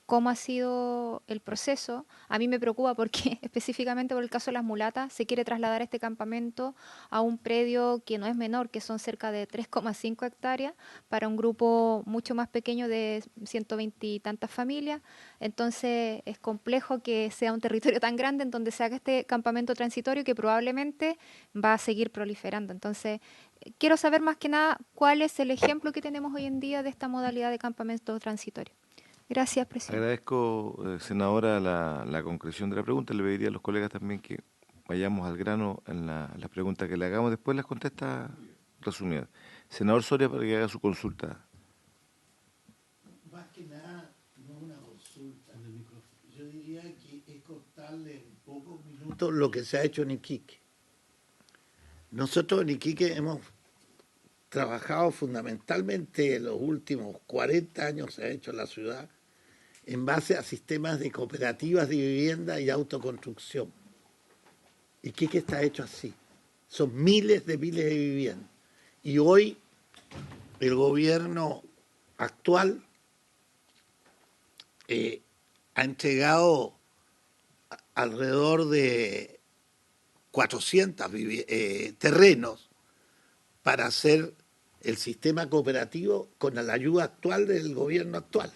cómo ha sido el proceso. A mí me preocupa porque específicamente por el caso de Las Mulatas se quiere trasladar este campamento a un predio que no es menor, que son cerca de 3,5 hectáreas para un grupo mucho más pequeño de 120 y tantas familias. Entonces es complejo que sea un territorio tan grande en donde se haga este campamento transitorio que probablemente va a seguir proliferando. Entonces quiero saber más que nada cuál es el ejemplo que tenemos hoy en día de esta modalidad de campamento transitorio. Gracias, presidente. Agradezco, senadora, la concreción de la pregunta. Le pediría a los colegas también que vayamos al grano en las preguntas que le hagamos. Después las contesta resumidas. Senador Soria, para que haga su consulta. Más que nada, no es una consulta. Yo diría que es contarle en pocos minutos lo que se ha hecho en Iquique. Nosotros en Iquique hemos trabajado fundamentalmente en los últimos 40 años, se ha hecho en la ciudad, en base a sistemas de cooperativas de vivienda y autoconstrucción. Iquique está hecho así. Son miles de viviendas. Y hoy el gobierno actual ha entregado alrededor de 400 terrenos para hacer el sistema cooperativo con la ayuda actual del gobierno actual.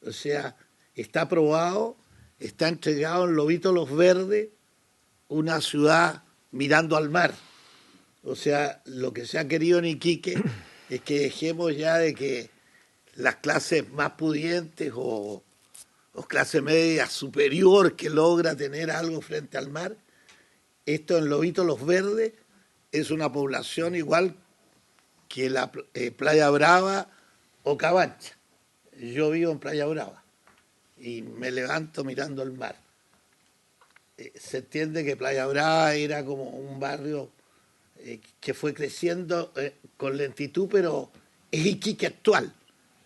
O sea, está aprobado, está entregado en Lobito Los Verdes, una ciudad mirando al mar. O sea, lo que se ha querido en Iquique es que dejemos ya de que las clases más pudientes o clase media superior que logra tener algo frente al mar, esto en Lobito Los Verdes es una población igual que la Playa Brava o Cabancha. Yo vivo en Playa Brava y me levanto mirando el mar. Se entiende que Playa Brava era como un barrio que fue creciendo con lentitud, pero es Iquique actual.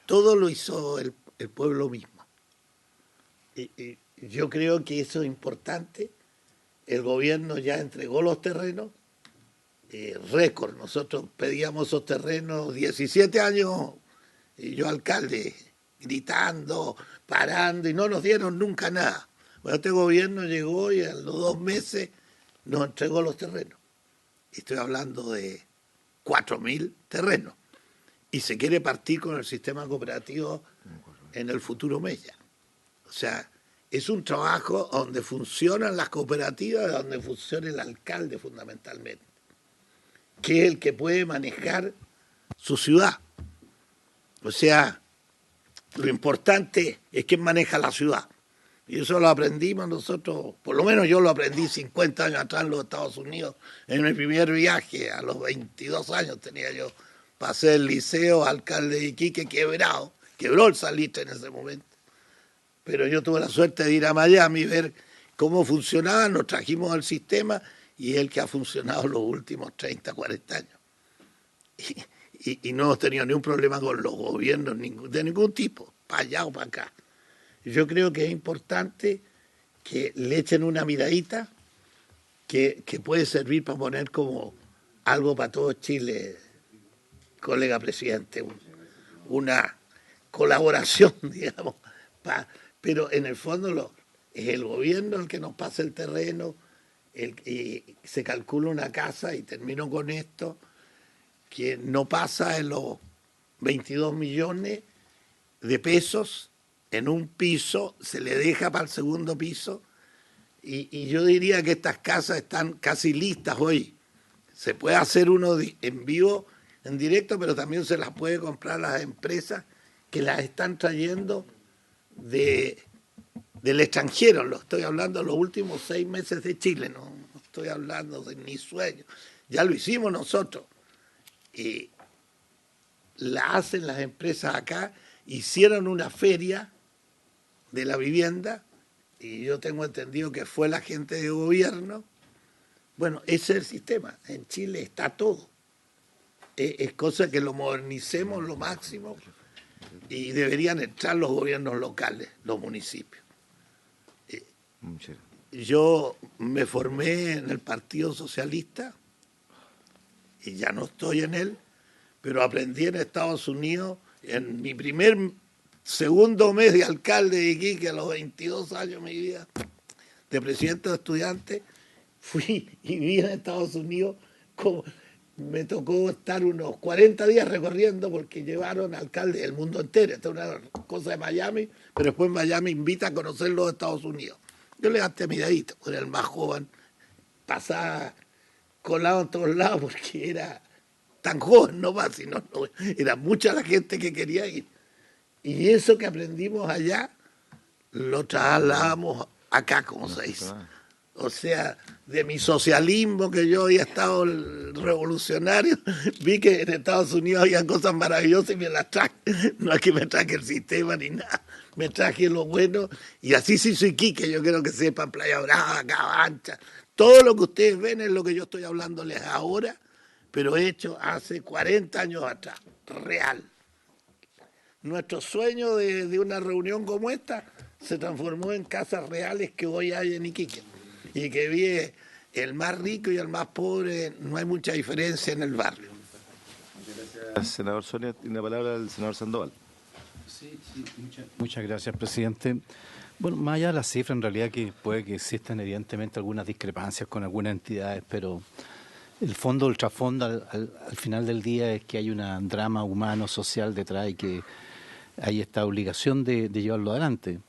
Todo lo hizo el pueblo mismo. Y yo creo que eso es importante. El gobierno ya entregó los terrenos, récord. Nosotros pedíamos esos terrenos 17 años, y yo alcalde, gritando, parando, y no nos dieron nunca nada. Bueno, este gobierno llegó y a los 2 meses nos entregó los terrenos. Estoy hablando de 4.000 terrenos. Y se quiere partir con el sistema cooperativo en el futuro Mella. O sea, es un trabajo donde funcionan las cooperativas, donde funciona el alcalde fundamentalmente, que es el que puede manejar su ciudad. O sea, lo importante es quién maneja la ciudad. Y eso lo aprendimos nosotros, por lo menos yo lo aprendí 50 años atrás en los Estados Unidos, en mi primer viaje, a los 22 años tenía yo, pasé el liceo, alcalde de Iquique, quebró el Salitre en ese momento. Pero yo tuve la suerte de ir a Miami y ver cómo funcionaba, nos trajimos al sistema y es el que ha funcionado los últimos 30, 40 años. Y no hemos tenido ningún problema con los gobiernos de ningún tipo, para allá o para acá. Yo creo que es importante que le echen una miradita que puede servir para poner como algo para todo Chile, colega presidente, una colaboración, digamos, pero en el fondo es el gobierno el que nos pasa el terreno, y se calcula una casa, y termino con esto, que no pasa en los 22 millones de pesos en un piso, se le deja para el segundo piso, y yo diría que estas casas están casi listas hoy. Se puede hacer uno en vivo, en directo, pero también se las puede comprar las empresas que las están trayendo del extranjero. Lo estoy hablando de los últimos 6 meses de Chile, no estoy hablando de ni sueño. Ya lo hicimos nosotros. Y la hacen las empresas acá. Hicieron una feria de la vivienda y yo tengo entendido que fue la gente de gobierno. Bueno, ese es el sistema. En Chile está todo. Es cosa que lo modernicemos lo máximo y deberían entrar los gobiernos locales, los municipios. Yo me formé en el Partido Socialista y ya no estoy en él, pero aprendí en Estados Unidos en mi segundo mes de alcalde de Iquique, a los 22 años de mi vida, de presidente de estudiantes. Fui y viví en Estados Unidos, me tocó estar unos 40 días recorriendo porque llevaron alcaldes del mundo entero. Esta es una cosa de Miami, pero después Miami invita a conocer los Estados Unidos. Yo le gasté mi dedito, era el más joven, pasaba colado en todos lados porque era tan joven nomás, sino era mucha la gente que quería ir. Y eso que aprendimos allá lo trasladamos acá, como se dice. O sea, de mi socialismo, que yo había estado revolucionario, vi que en Estados Unidos había cosas maravillosas y me las traje. No es que me traje el sistema ni nada, me traje lo bueno. Y así se hizo Iquique, yo quiero que sepan, Playa Brava, Cabancha. Todo lo que ustedes ven es lo que yo estoy hablándoles ahora, pero hecho hace 40 años atrás, real. Nuestro sueño de una reunión como esta se transformó en casas reales que hoy hay en Iquique. Y que vive el más rico y el más pobre, no hay mucha diferencia en el barrio. Gracias, senador Sonia. Tiene la palabra el senador Sandoval. Sí, muchas gracias, presidente. Bueno, más allá de las cifras, en realidad que puede que existan evidentemente algunas discrepancias con algunas entidades, pero el fondo, el trasfondo al final del día es que hay un drama humano, social detrás y que hay esta obligación de llevarlo adelante.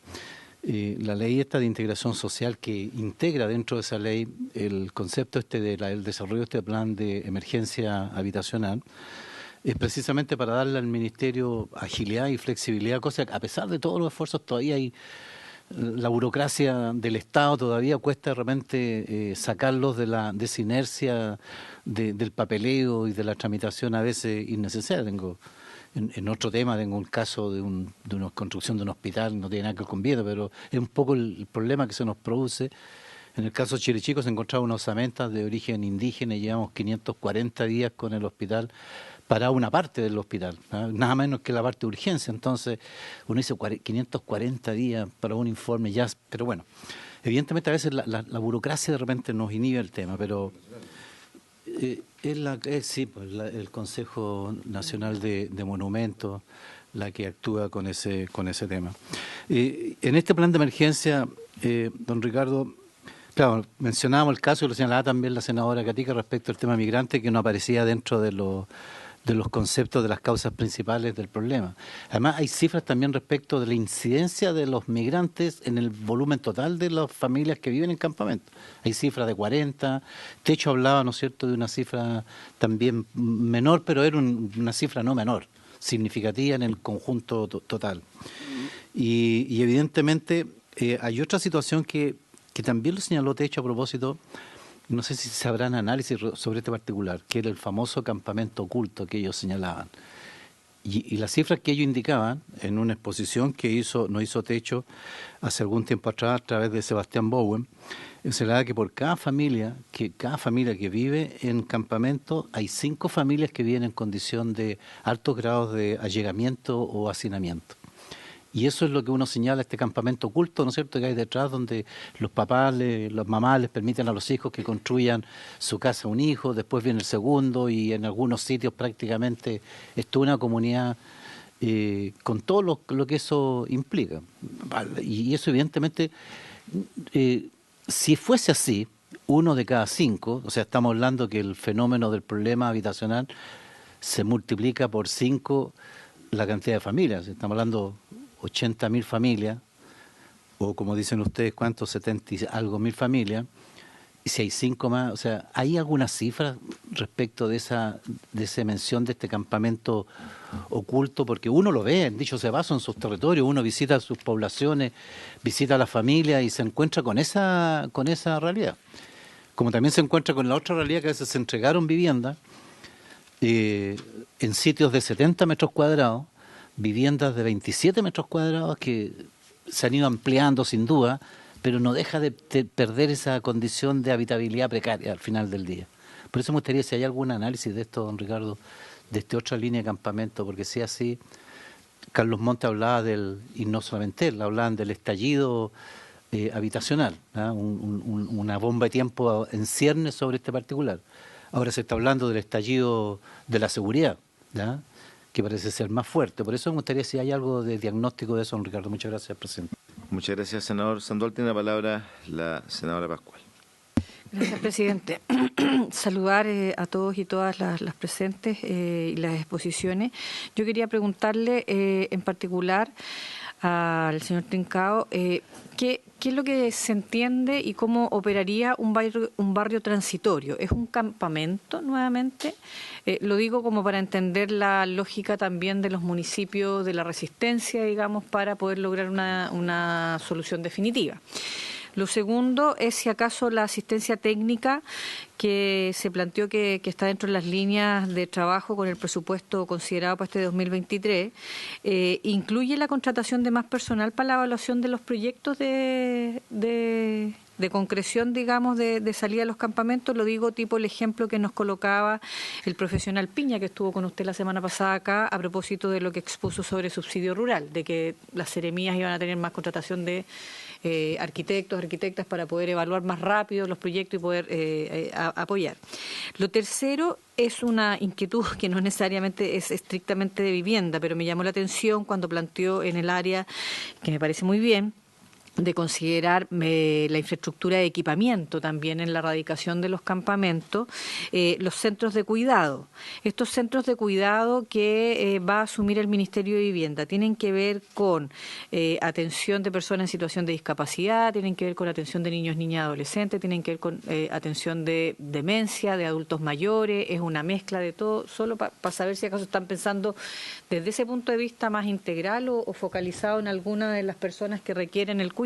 La ley esta de integración social que integra dentro de esa ley el concepto del desarrollo de este plan de emergencia habitacional es precisamente para darle al Ministerio agilidad y flexibilidad, cosa que a pesar de todos los esfuerzos todavía hay la burocracia del Estado, todavía cuesta de repente sacarlos de esa inercia del papeleo y de la tramitación a veces innecesaria. En otro tema tengo un caso de una construcción de un hospital, no tiene nada que ver con Vieta, pero es un poco el problema que se nos produce. En el caso de Chirichico se encontraron unas osamentas de origen indígena y llevamos 540 días con el hospital para una parte del hospital, ¿no? Nada menos que la parte de urgencia. Entonces uno dice 540 días para un informe ya, pero bueno, evidentemente a veces la burocracia de repente nos inhibe el tema, pero... el Consejo Nacional de Monumentos la que actúa con ese tema. En este plan de emergencia, don Ricardo, claro, mencionábamos el caso y lo señalaba también la senadora Gatica respecto al tema migrante, que no aparecía dentro de los conceptos de las causas principales del problema. Además, hay cifras también respecto de la incidencia de los migrantes en el volumen total de las familias que viven en campamentos. Hay cifras de 40, Techo hablaba, ¿no es cierto?, de una cifra también menor, pero era una cifra no menor, significativa en el conjunto total. Y evidentemente hay otra situación que también lo señaló Techo a propósito. No sé si sabrán análisis sobre este particular, que era el famoso campamento oculto que ellos señalaban. Y las cifras que ellos indicaban en una exposición que nos hizo Techo hace algún tiempo atrás a través de Sebastián Bowen, señalaba que por cada familia que vive en campamento, hay 5 familias que viven en condición de altos grados de allegamiento o hacinamiento. Y eso es lo que uno señala, este campamento oculto, ¿no es cierto?, que hay detrás, donde los papás, las mamás les permiten a los hijos que construyan su casa un hijo, después viene el segundo, y en algunos sitios prácticamente es toda una comunidad con todo lo que eso implica. Y eso evidentemente, si fuese así, 1 de cada 5, o sea, estamos hablando que el fenómeno del problema habitacional se multiplica por 5 la cantidad de familias, estamos hablando 80.000 familias, o como dicen ustedes, ¿cuántos? 70 y algo mil familias, si hay 5 más, o sea, ¿hay alguna cifra respecto de esa mención de este campamento oculto? Porque uno lo ve, dicho sea de paso, en sus territorios, uno visita sus poblaciones, visita a la familia y se encuentra con esa realidad. Como también se encuentra con la otra realidad que a veces se entregaron viviendas en sitios de 70 metros cuadrados, viviendas de 27 metros cuadrados que se han ido ampliando sin duda, pero no deja de perder esa condición de habitabilidad precaria al final del día. Por eso me gustaría si hay algún análisis de esto, don Ricardo, de esta otra línea de campamento, porque si así, Carlos Montes hablaba y no solamente él, hablaban del estallido habitacional, ¿ah? Una bomba de tiempo en ciernes sobre este particular. Ahora se está hablando del estallido de la seguridad, ¿ah? Que parece ser más fuerte. Por eso me gustaría si hay algo de diagnóstico de eso, don Ricardo. Muchas gracias, presidente. Muchas gracias, senador Sandoval. Tiene la palabra la senadora Pascual. Gracias, presidente. Saludar a todos y todas las presentes y las exposiciones. Yo quería preguntarle en particular al señor Trincao qué es lo que se entiende y cómo operaría un barrio transitorio. ¿Es un campamento nuevamente? Lo digo como para entender la lógica también de los municipios de la resistencia, digamos, para poder lograr una solución definitiva. Lo segundo es si acaso la asistencia técnica que se planteó que está dentro de las líneas de trabajo con el presupuesto considerado para este 2023, incluye la contratación de más personal para la evaluación de los proyectos de concreción, digamos, de salida a los campamentos. Lo digo tipo el ejemplo que nos colocaba el profesional Piña, que estuvo con usted la semana pasada acá, a propósito de lo que expuso sobre subsidio rural, de que las seremías iban a tener más contratación de arquitectos, arquitectas para poder evaluar más rápido los proyectos y poder apoyar. Lo tercero es una inquietud que no necesariamente es estrictamente de vivienda, pero me llamó la atención cuando planteó en el área, que me parece muy bien, de considerar la infraestructura de equipamiento también en la radicación de los campamentos, los centros de cuidado. Estos centros de cuidado que va a asumir el Ministerio de Vivienda tienen que ver con atención de personas en situación de discapacidad, tienen que ver con atención de niños, niñas, adolescentes, tienen que ver con atención de demencia, de adultos mayores, es una mezcla de todo, solo para saber si acaso están pensando desde ese punto de vista más integral o focalizado en alguna de las personas que requieren el cuidado.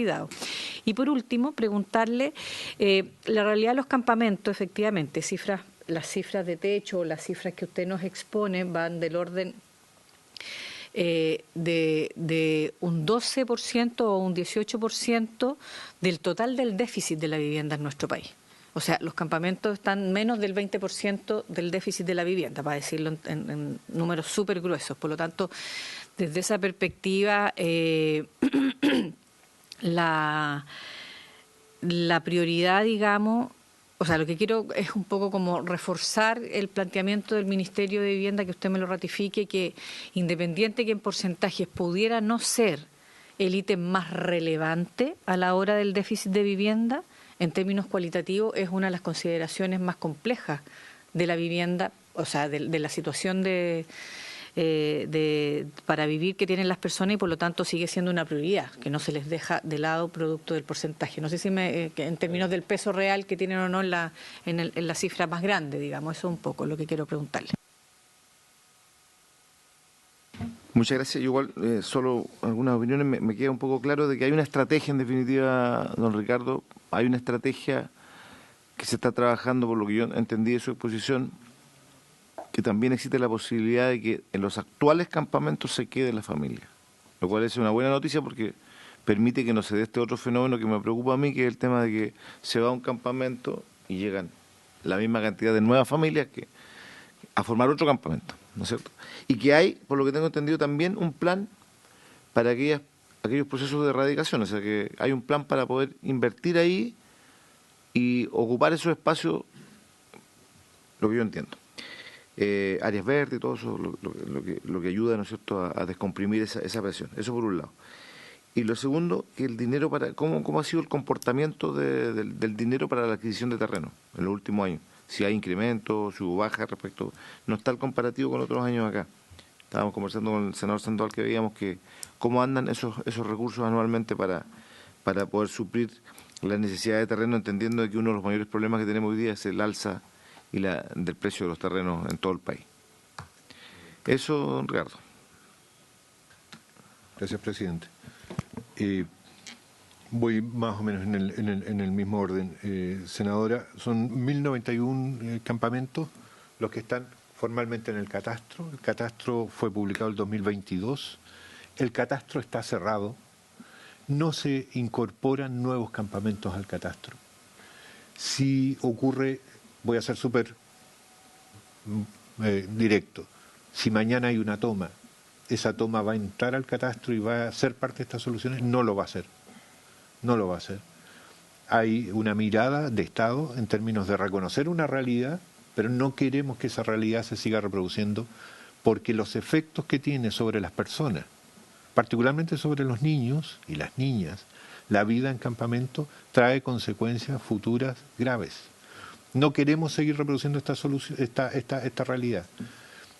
Y por último, preguntarle la realidad de los campamentos, efectivamente, las cifras de techo o las cifras que usted nos expone van del orden de un 12% o un 18% del total del déficit de la vivienda en nuestro país. O sea, los campamentos están menos del 20% del déficit de la vivienda, para decirlo en números súper gruesos. Por lo tanto, desde esa perspectiva, la prioridad, digamos, o sea, lo que quiero es un poco como reforzar el planteamiento del Ministerio de Vivienda, que usted me lo ratifique, que independiente que en porcentajes pudiera no ser el ítem más relevante a la hora del déficit de vivienda, en términos cualitativos es una de las consideraciones más complejas de la vivienda, o sea, de la situación para vivir que tienen las personas, y por lo tanto sigue siendo una prioridad, que no se les deja de lado producto del porcentaje. No sé si en términos del peso real que tienen o no en la cifra más grande, digamos, eso es un poco lo que quiero preguntarle. Muchas gracias. Yo igual, solo algunas opiniones, me queda un poco claro de que hay una estrategia, en definitiva, don Ricardo, hay una estrategia que se está trabajando, por lo que yo entendí de su exposición, que también existe la posibilidad de que en los actuales campamentos se quede la familia, lo cual es una buena noticia porque permite que no se dé este otro fenómeno que me preocupa a mí, que es el tema de que se va a un campamento y llegan la misma cantidad de nuevas familias que a formar otro campamento, ¿no es cierto? Y que hay, por lo que tengo entendido, también un plan para aquellos procesos de erradicación, o sea que hay un plan para poder invertir ahí y ocupar esos espacios, lo que yo entiendo. Áreas verdes y todo eso, lo que ayuda, ¿no es cierto?, a descomprimir esa presión. Eso por un lado. Y lo segundo, que el dinero ¿cómo ha sido el comportamiento del dinero para la adquisición de terreno en los últimos años? Si hay incremento, si hubo baja respecto, no está el comparativo con otros años acá. Estábamos conversando con el senador Sandoval que veíamos que cómo andan esos recursos anualmente para poder suplir la necesidad de terreno, entendiendo que uno de los mayores problemas que tenemos hoy día es el alza del precio de los terrenos en todo el país. Eso, don Ricardo. Gracias, presidente. Voy más o menos en el mismo orden. Senadora, son 1091 campamentos los que están formalmente en el catastro. El catastro fue publicado el 2022. El catastro está cerrado. No se incorporan nuevos campamentos al catastro. Si ocurre, voy a ser súper directo, si mañana hay una toma, esa toma va a entrar al catastro y va a ser parte de estas soluciones, no lo va a hacer. No lo va a hacer. Hay una mirada de Estado en términos de reconocer una realidad, pero no queremos que esa realidad se siga reproduciendo porque los efectos que tiene sobre las personas, particularmente sobre los niños y las niñas, la vida en campamento trae consecuencias futuras graves. No queremos seguir reproduciendo esta realidad.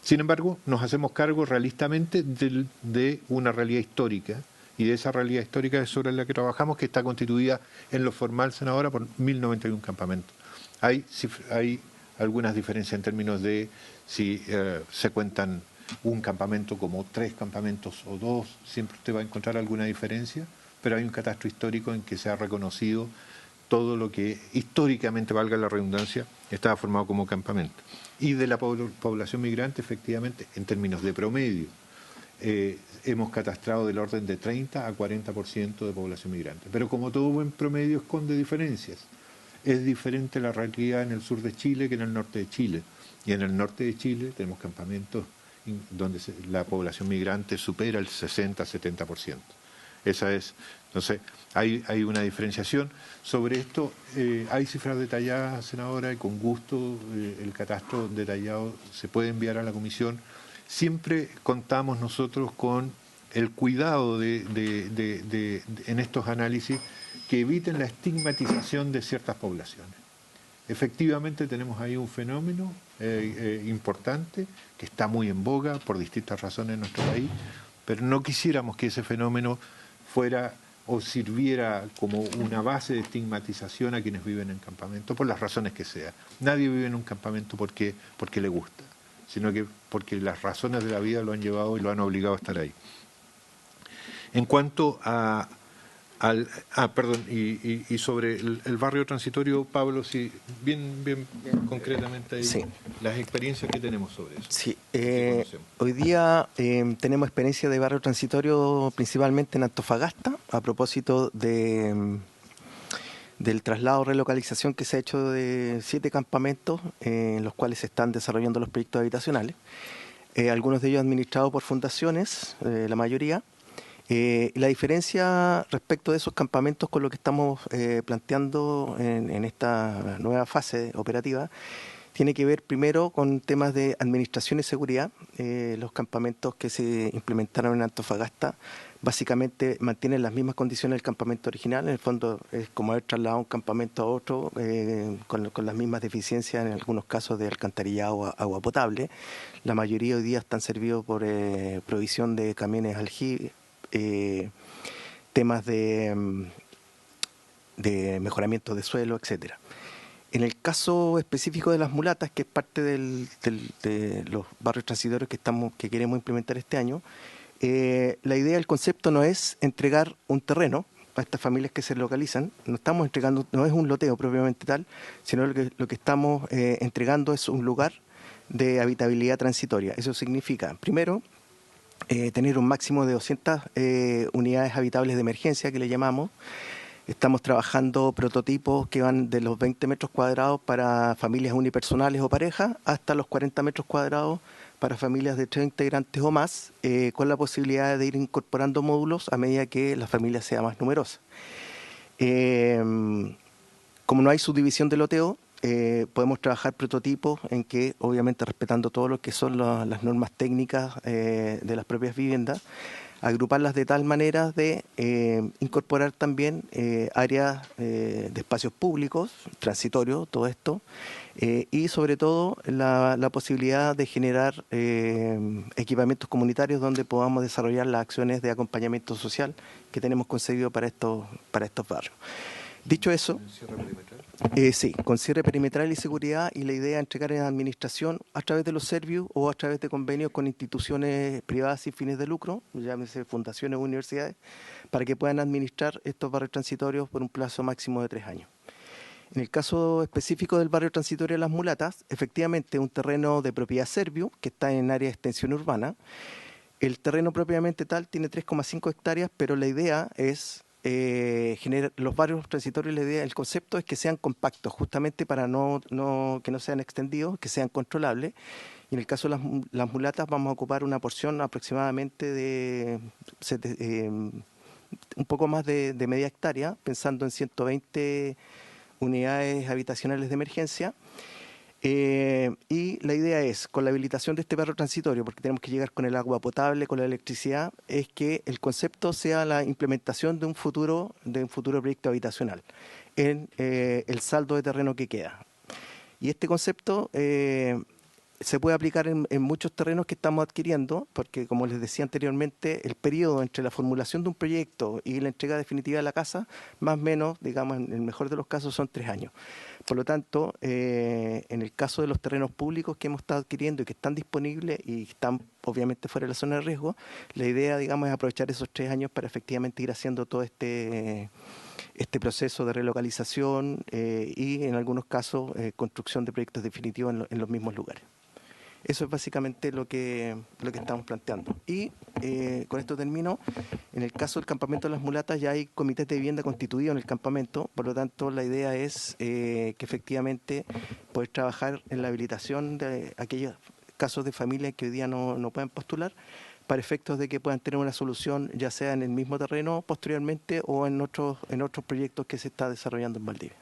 Sin embargo, nos hacemos cargo realistamente de una realidad histórica, y de esa realidad histórica es sobre la que trabajamos, que está constituida en lo formal, senadora, por 1091 campamentos. Hay algunas diferencias en términos de si se cuentan un campamento como 3 campamentos o 2, siempre usted va a encontrar alguna diferencia, pero hay un catastro histórico en que se ha reconocido todo lo que históricamente, valga la redundancia, estaba formado como campamento. Y de la población migrante, efectivamente, en términos de promedio, hemos catastrado del orden de 30 a 40% de población migrante. Pero como todo buen promedio esconde diferencias. Es diferente la realidad en el sur de Chile que en el norte de Chile. Y en el norte de Chile tenemos campamentos donde la población migrante supera el 60-70%. Esa es. Entonces, hay una diferenciación. Sobre esto, hay cifras detalladas, senadora, y con gusto el catastro detallado se puede enviar a la comisión. Siempre contamos nosotros con el cuidado en estos análisis que eviten la estigmatización de ciertas poblaciones. Efectivamente tenemos ahí un fenómeno importante que está muy en boga por distintas razones en nuestro país, pero no quisiéramos que ese fenómeno fuera o sirviera como una base de estigmatización a quienes viven en campamento, por las razones que sea. Nadie vive en un campamento porque le gusta, sino que porque las razones de la vida lo han llevado y lo han obligado a estar ahí. En cuanto y sobre el barrio transitorio, Pablo, sí, bien concretamente ahí, sí, las experiencias que tenemos sobre eso. Sí, hoy día tenemos experiencia de barrio transitorio principalmente en Antofagasta, a propósito del traslado o relocalización que se ha hecho de 7 campamentos en los cuales se están desarrollando los proyectos habitacionales, algunos de ellos administrados por fundaciones, la mayoría. La diferencia respecto de esos campamentos con lo que estamos planteando en esta nueva fase operativa tiene que ver primero con temas de administración y seguridad. Los campamentos que se implementaron en Antofagasta básicamente mantienen las mismas condiciones del campamento original. En el fondo es como haber trasladado un campamento a otro con las mismas deficiencias, en algunos casos de alcantarillado o agua potable. La mayoría hoy día están servidos por provisión de camiones aljibe, temas de mejoramiento de suelo, etcétera. En el caso específico de las mulatas, que es parte de los barrios transitorios que queremos implementar este año, la idea, el concepto no es entregar un terreno a estas familias que se localizan. No estamos entregando, no es un loteo propiamente tal, sino lo que estamos entregando es un lugar de habitabilidad transitoria. Eso significa, primero, tener un máximo de 200 unidades habitables de emergencia, que le llamamos. Estamos trabajando prototipos que van de los 20 metros cuadrados para familias unipersonales o parejas hasta los 40 metros cuadrados para familias de 3 integrantes o más, con la posibilidad de ir incorporando módulos a medida que la familia sea más numerosa. Como no hay subdivisión de loteo, podemos trabajar prototipos en que, obviamente respetando todo lo que son las normas técnicas de las propias viviendas, agruparlas de tal manera de incorporar también áreas de espacios públicos, transitorios, todo esto, y sobre todo la posibilidad de generar equipamientos comunitarios donde podamos desarrollar las acciones de acompañamiento social que tenemos concebido para estos barrios. Dicho eso, sí, con cierre perimetral y seguridad, y la idea es entregar en administración a través de los servicios o a través de convenios con instituciones privadas sin fines de lucro, llámese fundaciones o universidades, para que puedan administrar estos barrios transitorios por un plazo máximo de 3 años. En el caso específico del barrio transitorio de Las Mulatas, efectivamente es un terreno de propiedad Serviu que está en área de extensión urbana. El terreno propiamente tal tiene 3,5 hectáreas, pero la idea es generar los barrios transitorios. El concepto es que sean compactos, justamente para que no sean extendidos, que sean controlables. Y en el caso de las Mulatas vamos a ocupar una porción aproximadamente de un poco más de media hectárea, pensando en 120 unidades habitacionales de emergencia. Y la idea es, con la habilitación de este barrio transitorio, porque tenemos que llegar con el agua potable, con la electricidad, es que el concepto sea la implementación de un futuro proyecto habitacional en el saldo de terreno que queda. Y este concepto se puede aplicar en muchos terrenos que estamos adquiriendo, porque como les decía anteriormente, el periodo entre la formulación de un proyecto y la entrega definitiva de la casa, más o menos, digamos, en el mejor de los casos, son 3 años. Por lo tanto, en el caso de los terrenos públicos que hemos estado adquiriendo y que están disponibles y están obviamente fuera de la zona de riesgo, la idea, digamos, es aprovechar esos 3 años para efectivamente ir haciendo todo este proceso de relocalización y en algunos casos construcción de proyectos definitivos en los mismos lugares. Eso es básicamente lo que estamos planteando. Y con esto termino. En el caso del campamento de Las Mulatas ya hay comités de vivienda constituidos en el campamento, por lo tanto la idea es que efectivamente poder trabajar en la habilitación de aquellos casos de familias que hoy día no pueden postular, para efectos de que puedan tener una solución ya sea en el mismo terreno posteriormente o en otros proyectos que se está desarrollando en Valdivia.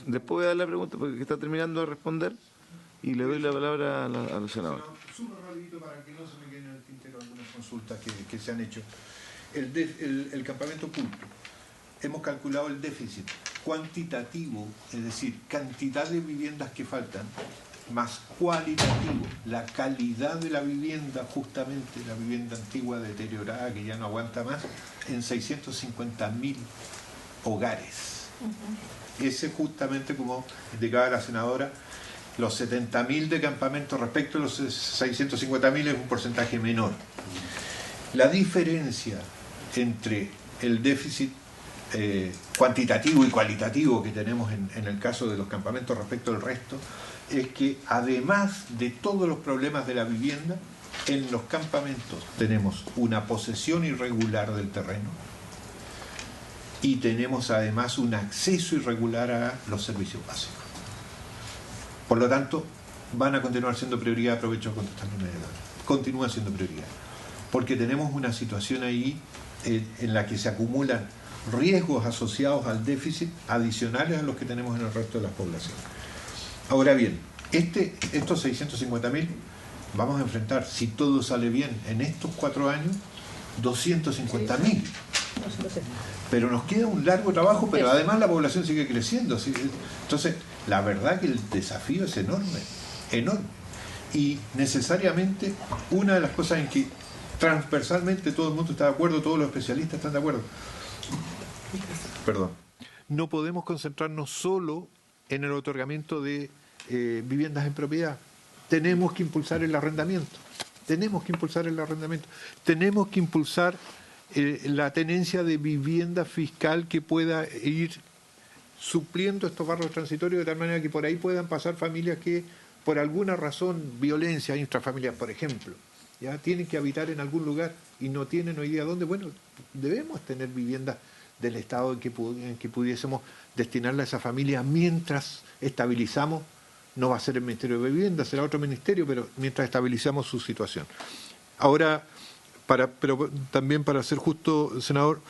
Después voy a dar la pregunta porque está terminando de responder y le doy la palabra a los senadores. Súper rapidito para que no se me queden en el tintero algunas consultas que se han hecho. El campamento público. Hemos calculado el déficit cuantitativo, es decir, cantidad de viviendas que faltan, más cualitativo, la calidad de la vivienda, justamente la vivienda antigua deteriorada que ya no aguanta más, en 650.000 hogares. Ese justamente, como indicaba la senadora, los 70.000 de campamentos respecto a los 650.000 es un porcentaje menor. La diferencia entre el déficit cuantitativo y cualitativo que tenemos en el caso de los campamentos respecto al resto es que además de todos los problemas de la vivienda, en los campamentos tenemos una posesión irregular del terreno y tenemos además un acceso irregular a los servicios básicos. Por lo tanto, van a continuar siendo prioridad. Aprovecho a contestarlo inmediatamente. Continúa siendo prioridad. Porque tenemos una situación ahí en la que se acumulan riesgos asociados al déficit adicionales a los que tenemos en el resto de las poblaciones. Ahora bien, estos 650.000 vamos a enfrentar, si todo sale bien, en estos 4 años, 250.000. Pero nos queda un largo trabajo, pero además la población sigue creciendo. Entonces, la verdad que el desafío es enorme, enorme. Y necesariamente una de las cosas en que transversalmente todo el mundo está de acuerdo, todos los especialistas están de acuerdo. Perdón. No podemos concentrarnos solo en el otorgamiento de viviendas en propiedad. Tenemos que impulsar el arrendamiento. Tenemos que impulsar el arrendamiento. Tenemos que impulsar la tenencia de vivienda fiscal que pueda ir supliendo estos barrios transitorios de tal manera que por ahí puedan pasar familias que por alguna razón, violencia intrafamiliar, por ejemplo, ya tienen que habitar en algún lugar y no tienen hoy día dónde. Bueno, debemos tener viviendas del Estado en que pudiésemos destinarla a esa familia mientras estabilizamos. No va a ser el Ministerio de Vivienda, será otro ministerio, pero mientras estabilizamos su situación. Ahora, pero también para ser justo, senador,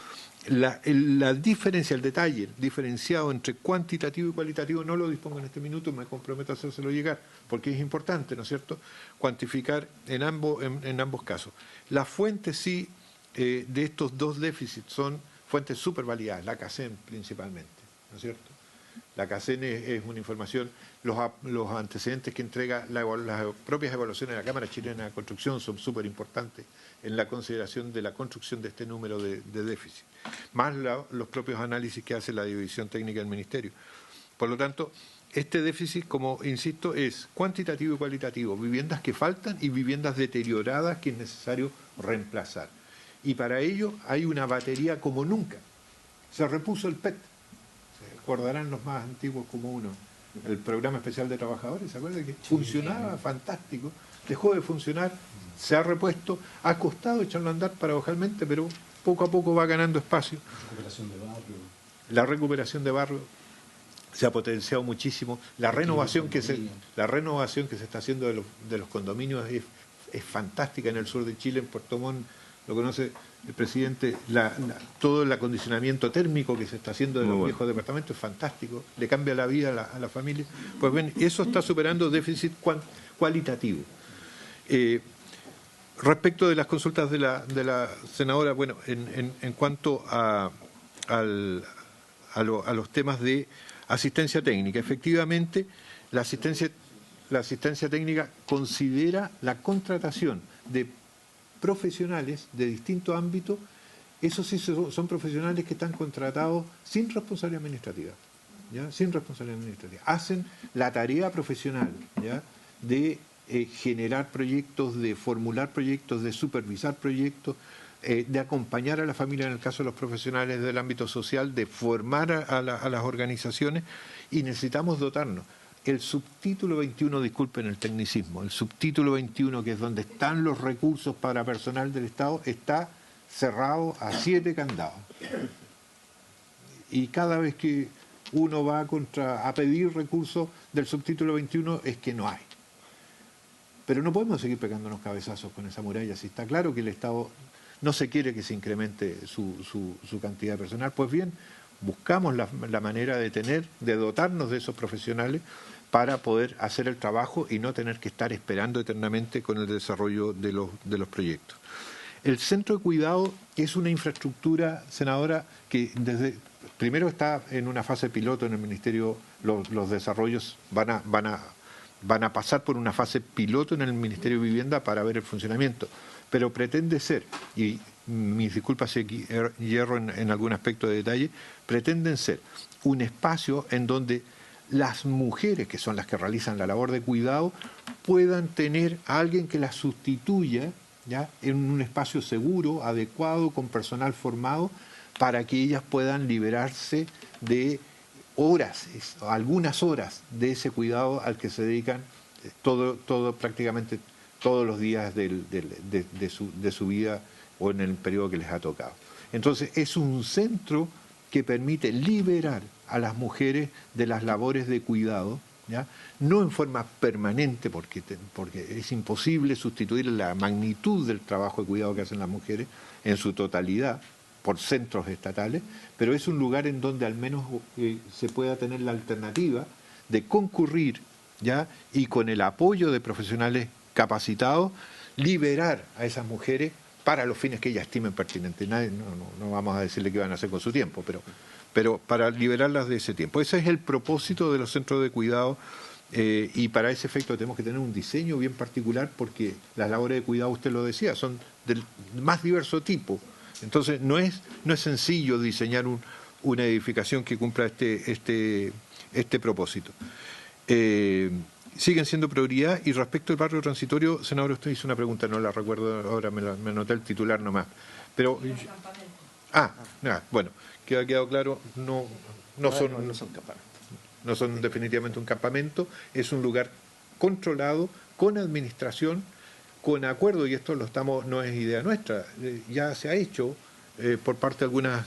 la diferencia, el detalle diferenciado entre cuantitativo y cualitativo no lo dispongo en este minuto, me comprometo a hacérselo llegar, porque es importante, ¿no es cierto?, cuantificar en ambos casos. Las fuentes sí de estos dos déficits son fuentes súper validadas, la CACEM principalmente, ¿no es cierto? La CACEN es una información, los antecedentes que entrega las propias evaluaciones de la Cámara Chilena de Construcción son súper importantes en la consideración de la construcción de este número de déficit, más los propios análisis que hace la División Técnica del Ministerio. Por lo tanto, este déficit, como insisto, es cuantitativo y cualitativo, viviendas que faltan y viviendas deterioradas que es necesario reemplazar. Y para ello hay una batería como nunca. Se repuso el PET, se acordarán los más antiguos como uno, el Programa Especial de Trabajadores, ¿se acuerdan? Que funcionaba fantástico, dejó de funcionar, se ha repuesto, ha costado echarlo a andar paradojalmente, pero poco a poco va ganando espacio. La recuperación de barrio se ha potenciado muchísimo. La renovación que se está haciendo de los condominios es fantástica en el sur de Chile, en Puerto Montt, lo conoce el presidente, todo el acondicionamiento térmico que se está haciendo de los viejos departamentos es fantástico, le cambia la vida a la familia. Pues bien, eso está superando déficit cualitativo. Respecto de las consultas de la senadora, bueno, en cuanto a los temas de asistencia técnica, efectivamente la asistencia técnica considera la contratación de profesionales de distintos ámbitos. Esos sí son profesionales que están contratados sin responsabilidad administrativa, ¿ya? Sin responsabilidad administrativa. Hacen la tarea profesional, ¿ya? De generar proyectos, de formular proyectos, de supervisar proyectos, de acompañar a la familia en el caso de los profesionales del ámbito social, de formar a las organizaciones, y necesitamos dotarnos. El subtítulo 21, disculpen el tecnicismo, el subtítulo 21, que es donde están los recursos para personal del Estado, está cerrado a 7 candados. Y cada vez que uno va a pedir recursos del subtítulo 21 es que no hay. Pero no podemos seguir pegándonos cabezazos con esa muralla. Si está claro que el Estado no se quiere que se incremente su cantidad de personal, pues bien, buscamos la manera de dotarnos de esos profesionales para poder hacer el trabajo y no tener que estar esperando eternamente con el desarrollo de los proyectos. El centro de cuidado es una infraestructura, senadora, que primero está en una fase piloto en el Ministerio. Los desarrollos van a pasar por una fase piloto en el Ministerio de Vivienda para ver el funcionamiento, pero pretende ser, y mis disculpas si hierro en algún aspecto de detalle, pretenden ser un espacio en donde las mujeres, que son las que realizan la labor de cuidado, puedan tener a alguien que las sustituya, ¿ya? En un espacio seguro, adecuado, con personal formado, para que ellas puedan liberarse de horas, algunas horas de ese cuidado al que se dedican prácticamente todos los días de su vida o en el periodo que les ha tocado. Entonces es un centro que permite liberar a las mujeres de las labores de cuidado, ¿ya? No en forma permanente, porque es imposible sustituir la magnitud del trabajo de cuidado que hacen las mujeres en su totalidad por centros estatales, pero es un lugar en donde al menos se pueda tener la alternativa de concurrir, ¿ya? Y con el apoyo de profesionales capacitados, liberar a esas mujeres para los fines que ellas estimen pertinentes. No vamos a decirle qué van a hacer con su tiempo, pero para liberarlas de ese tiempo. Ese es el propósito de los centros de cuidado, y para ese efecto tenemos que tener un diseño bien particular, porque las labores de cuidado, usted lo decía, son del más diverso tipo. Entonces no es sencillo diseñar una edificación que cumpla este propósito. Siguen siendo prioridad. Y respecto al barrio transitorio, senador, usted hizo una pregunta, no la recuerdo ahora, me anoté el titular nomás. Pero bueno, que ha quedado claro, no son definitivamente un campamento, es un lugar controlado, con administración, con acuerdo, y esto no es idea nuestra, ya se ha hecho por parte de algunas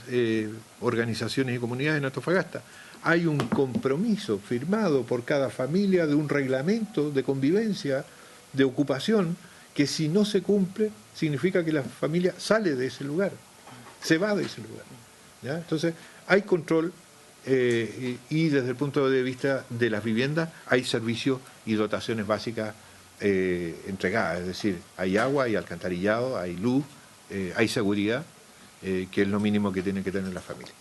organizaciones y comunidades en Antofagasta. Hay un compromiso firmado por cada familia de un reglamento de convivencia, de ocupación, que si no se cumple, significa que la familia sale de ese lugar, se va de ese lugar, ¿ya? Entonces, hay control, y desde el punto de vista de las viviendas, hay servicios y dotaciones básicas entregadas, es decir, hay agua, hay alcantarillado, hay luz, hay seguridad, que es lo mínimo que tiene que tener la familia.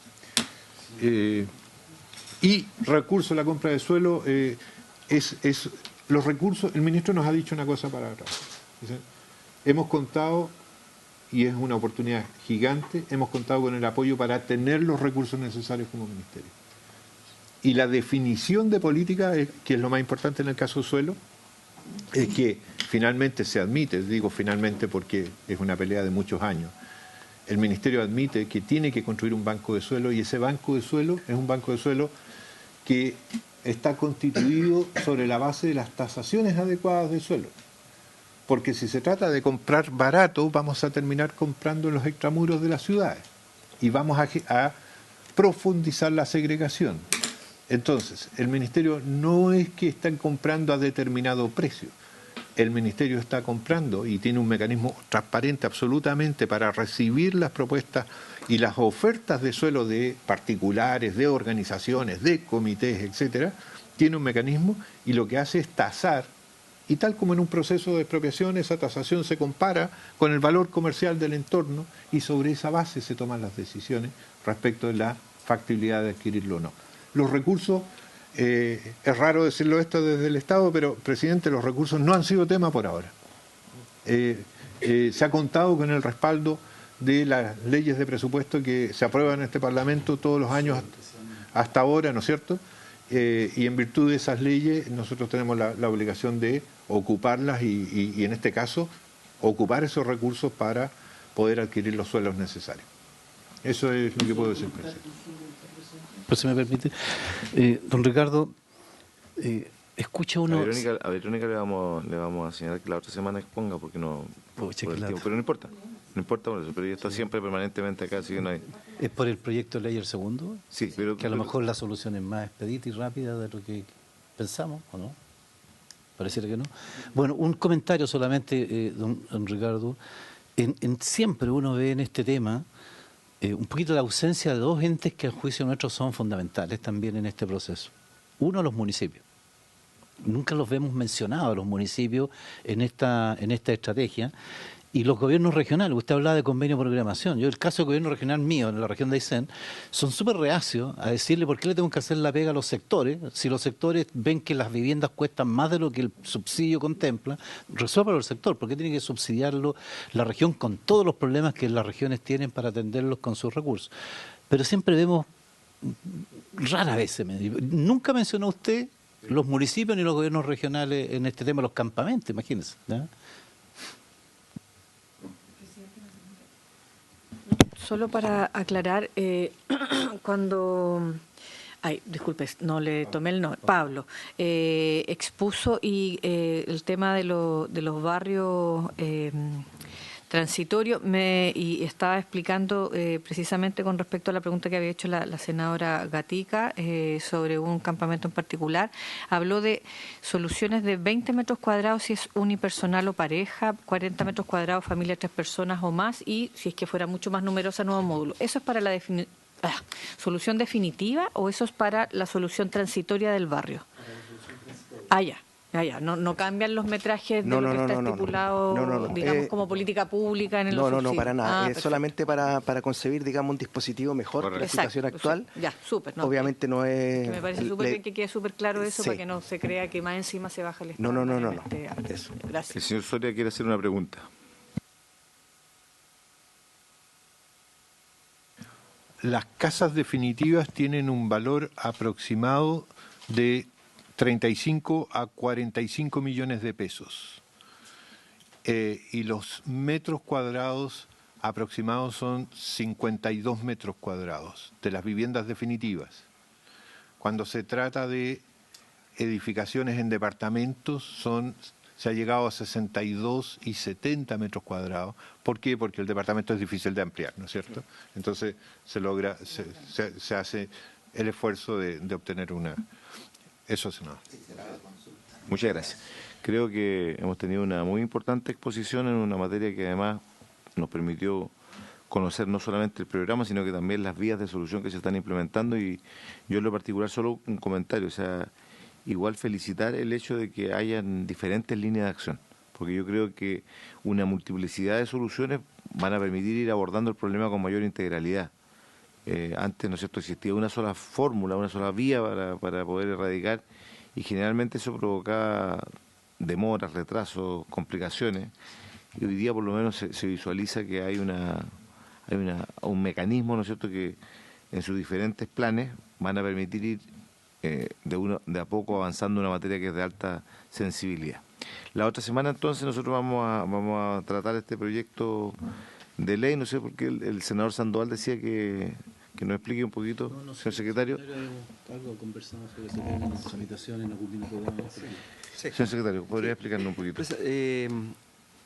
Y recurso a la compra de suelo, los recursos, el ministro nos ha dicho una cosa para atrás. Hemos contado, y es una oportunidad gigante, hemos contado con el apoyo para tener los recursos necesarios como ministerio. Y la definición de política, que es lo más importante en el caso suelo, es que finalmente se admite, digo finalmente porque es una pelea de muchos años, el ministerio admite que tiene que construir un banco de suelo, y ese banco de suelo es un banco de suelo que está constituido sobre la base de las tasaciones adecuadas de suelo. Porque si se trata de comprar barato, vamos a terminar comprando en los extramuros de las ciudades y vamos a profundizar la segregación. Entonces, el ministerio no es que están comprando a determinado precio. El ministerio está comprando y tiene un mecanismo transparente absolutamente para recibir las propuestas y las ofertas de suelo de particulares, de organizaciones, de comités, etcétera. Tiene un mecanismo y lo que hace es tasar, y tal como en un proceso de expropiación, esa tasación se compara con el valor comercial del entorno y sobre esa base se toman las decisiones respecto de la factibilidad de adquirirlo o no. Los recursos, es raro decirlo esto desde el Estado, pero, presidente, los recursos no han sido tema por ahora. Se ha contado con el respaldo de las leyes de presupuesto que se aprueban en este Parlamento todos los años hasta ahora, ¿no es cierto? Y en virtud de esas leyes nosotros tenemos la obligación de ocuparlas y en este caso ocupar esos recursos para poder adquirir los suelos necesarios. Eso es lo que puedo decir, presidente. Pues, si me permite, don Ricardo, escucha uno... A Verónica le vamos a señalar que la otra semana exponga porque no... por el tiempo, pero no importa. No importa por eso, pero ella está siempre permanentemente acá, así que no hay... ¿Es por el proyecto de ley el segundo? Sí, pero... Que a lo mejor la solución es más expedita y rápida de lo que pensamos, ¿o no? Pareciera que no. Bueno, un comentario solamente, don Ricardo. Siempre uno ve en este tema un poquito la ausencia de dos entes que, al juicio nuestro, son fundamentales también en este proceso. Uno, los municipios. Nunca los vemos mencionados, los municipios, en esta estrategia. Y los gobiernos regionales, usted hablaba de convenio de programación. Yo, el caso del gobierno regional mío, en la región de Aysén, son súper reacios a decirle por qué le tengo que hacer la pega a los sectores. Si los sectores ven que las viviendas cuestan más de lo que el subsidio contempla, resuélvalo el sector. ¿Por qué tiene que subsidiarlo la región con todos los problemas que las regiones tienen para atenderlos con sus recursos? Pero siempre vemos, rara vez, nunca mencionó usted los municipios ni los gobiernos regionales en este tema, los campamentos, imagínense, ¿no? Solo para aclarar, cuando... Ay, disculpe, no le tomé el nombre. Pablo expuso el tema de los barrios transitorios y estaba explicando precisamente con respecto a la pregunta que había hecho la senadora Gatica sobre un campamento en particular. Habló de soluciones de 20 metros cuadrados si es unipersonal o pareja, 40 metros cuadrados familia 3 personas o más, y si es que fuera mucho más numerosa, nuevo módulo. ¿Eso es para la solución definitiva o eso es para la solución transitoria del barrio? Ya. No cambian los metrajes de lo que está estipulado, digamos, como política pública en el subsidio. No, para nada. Es solamente para concebir, digamos, un dispositivo mejor que la situación actual. Ya, súper. Obviamente no es... Que me parece súper bien que quede súper claro eso, para que no se crea que más encima se baja el Estado. No. Eso. Gracias. El señor Soria quiere hacer una pregunta. Las casas definitivas tienen un valor aproximado de 35 a 45 millones de pesos. Y los metros cuadrados aproximados son 52 metros cuadrados de las viviendas definitivas. Cuando se trata de edificaciones en departamentos se ha llegado a 62 y 70 metros cuadrados. ¿Por qué? Porque el departamento es difícil de ampliar, ¿no es cierto? Entonces se hace el esfuerzo de obtener una... Eso es nada. Muchas gracias. Creo que hemos tenido una muy importante exposición en una materia que además nos permitió conocer no solamente el programa, sino que también las vías de solución que se están implementando, y yo en lo particular solo un comentario, o sea, igual felicitar el hecho de que hayan diferentes líneas de acción, porque yo creo que una multiplicidad de soluciones van a permitir ir abordando el problema con mayor integralidad. Antes, ¿no es cierto?, existía una sola fórmula, una sola vía para poder erradicar, y generalmente eso provocaba demoras, retrasos, complicaciones, y hoy día por lo menos se visualiza que hay un mecanismo, ¿no es cierto?, que en sus diferentes planes van a permitir ir de a poco avanzando una materia que es de alta sensibilidad. La otra semana entonces nosotros vamos a tratar este proyecto de ley. No sé por qué el senador Sandoval decía que nos explique un poquito, señor secretario. Algo conversamos sobre ese tema en las habitaciones, en algún programa. Sí. Señor secretario, ¿podría explicarnos un poquito?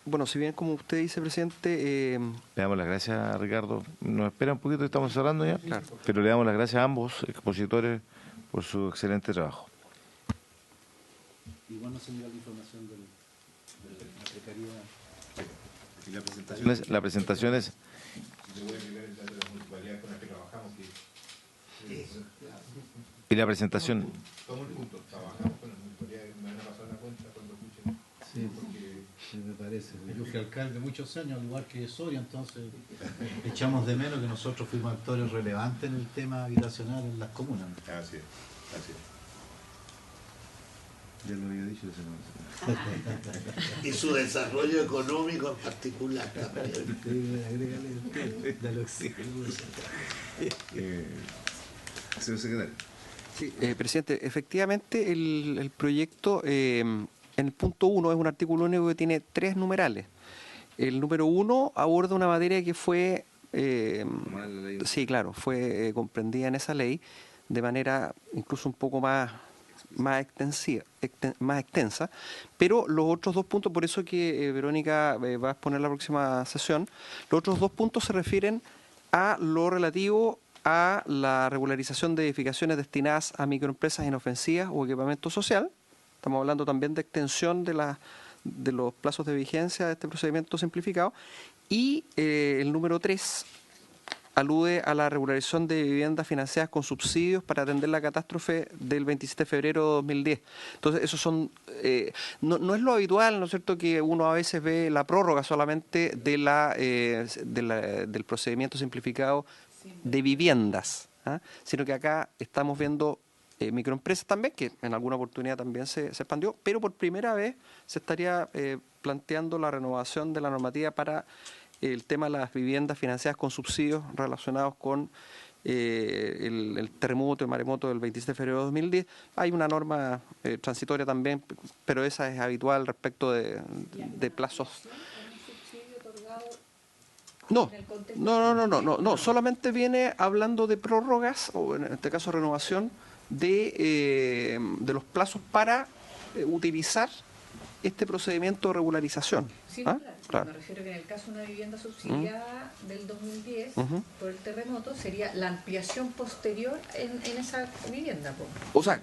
Bueno, si bien como usted dice, presidente... Le damos las gracias a Ricardo. Nos espera un poquito, estamos cerrando ya. Claro. Pero le damos las gracias a ambos expositores por su excelente trabajo. Igual nos envía la información de la precariedad. La presentación es... Y la presentación... Sí, porque me parece. Yo fui alcalde muchos años, al igual que Soria, entonces echamos de menos que nosotros fuimos actores relevantes en el tema habitacional en las comunas. Así es, así es. Ya lo había dicho ese Y su desarrollo económico en particular también. Señor secretario. Sí, presidente, efectivamente el proyecto en el punto 1 es un artículo único que tiene 3 numerales. El número 1 aborda una materia que fue, sí, claro, fue comprendida en esa ley de manera incluso un poco más extensa, pero los otros 2 puntos, por eso que Verónica va a exponer la próxima sesión, los otros 2 puntos se refieren a lo relativo a la regularización de edificaciones destinadas a microempresas inofensivas o equipamiento social. Estamos hablando también de extensión de los plazos de vigencia de este procedimiento simplificado. Y el número 3 alude a la regularización de viviendas financiadas con subsidios para atender la catástrofe del 27 de febrero de 2010. Entonces, esos son... no es lo habitual, ¿no es cierto?, que uno a veces ve la prórroga solamente del procedimiento simplificado de viviendas, sino que acá estamos viendo microempresas también, que en alguna oportunidad también se expandió, pero por primera vez se estaría planteando la renovación de la normativa para el tema de las viviendas financiadas con subsidios relacionados con el terremoto y maremoto del 27 de febrero de 2010. Hay una norma transitoria también, pero esa es habitual respecto de plazos. No, solamente viene hablando de prórrogas, o en este caso renovación, de los plazos para utilizar este procedimiento de regularización. Sí, claro. Me refiero que en el caso de una vivienda subsidiada del 2010 por el terremoto sería la ampliación posterior en esa vivienda. O sea,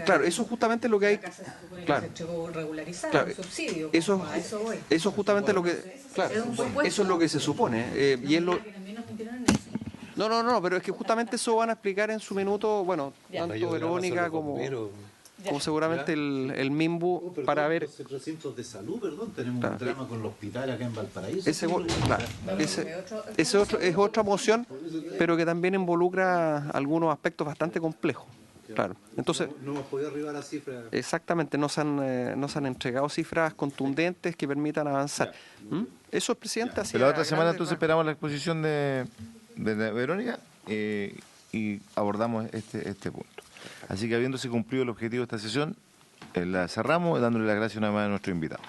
claro, eso es justamente lo que hay. La casa se supone que se entregó regularizada, claro, un subsidio. Eso es justamente lo que. Claro, eso es lo que se supone. Y es lo. No, pero es que justamente eso van a explicar en su minuto, bueno, tanto Verónica como seguramente el MIMBU, para ver... Los recintos de salud, perdón, tenemos un drama con el hospital acá en Valparaíso. Esa es otra moción, pero que también involucra algunos aspectos bastante complejos. Claro. Entonces, no hemos podido arribar a cifras. Exactamente, no se han entregado cifras contundentes que permitan avanzar. Eso es, presidente. Pero la otra semana entonces esperamos la exposición de Verónica y abordamos este punto. Así que habiéndose cumplido el objetivo de esta sesión, la cerramos dándole las gracias una vez más a nuestro invitado.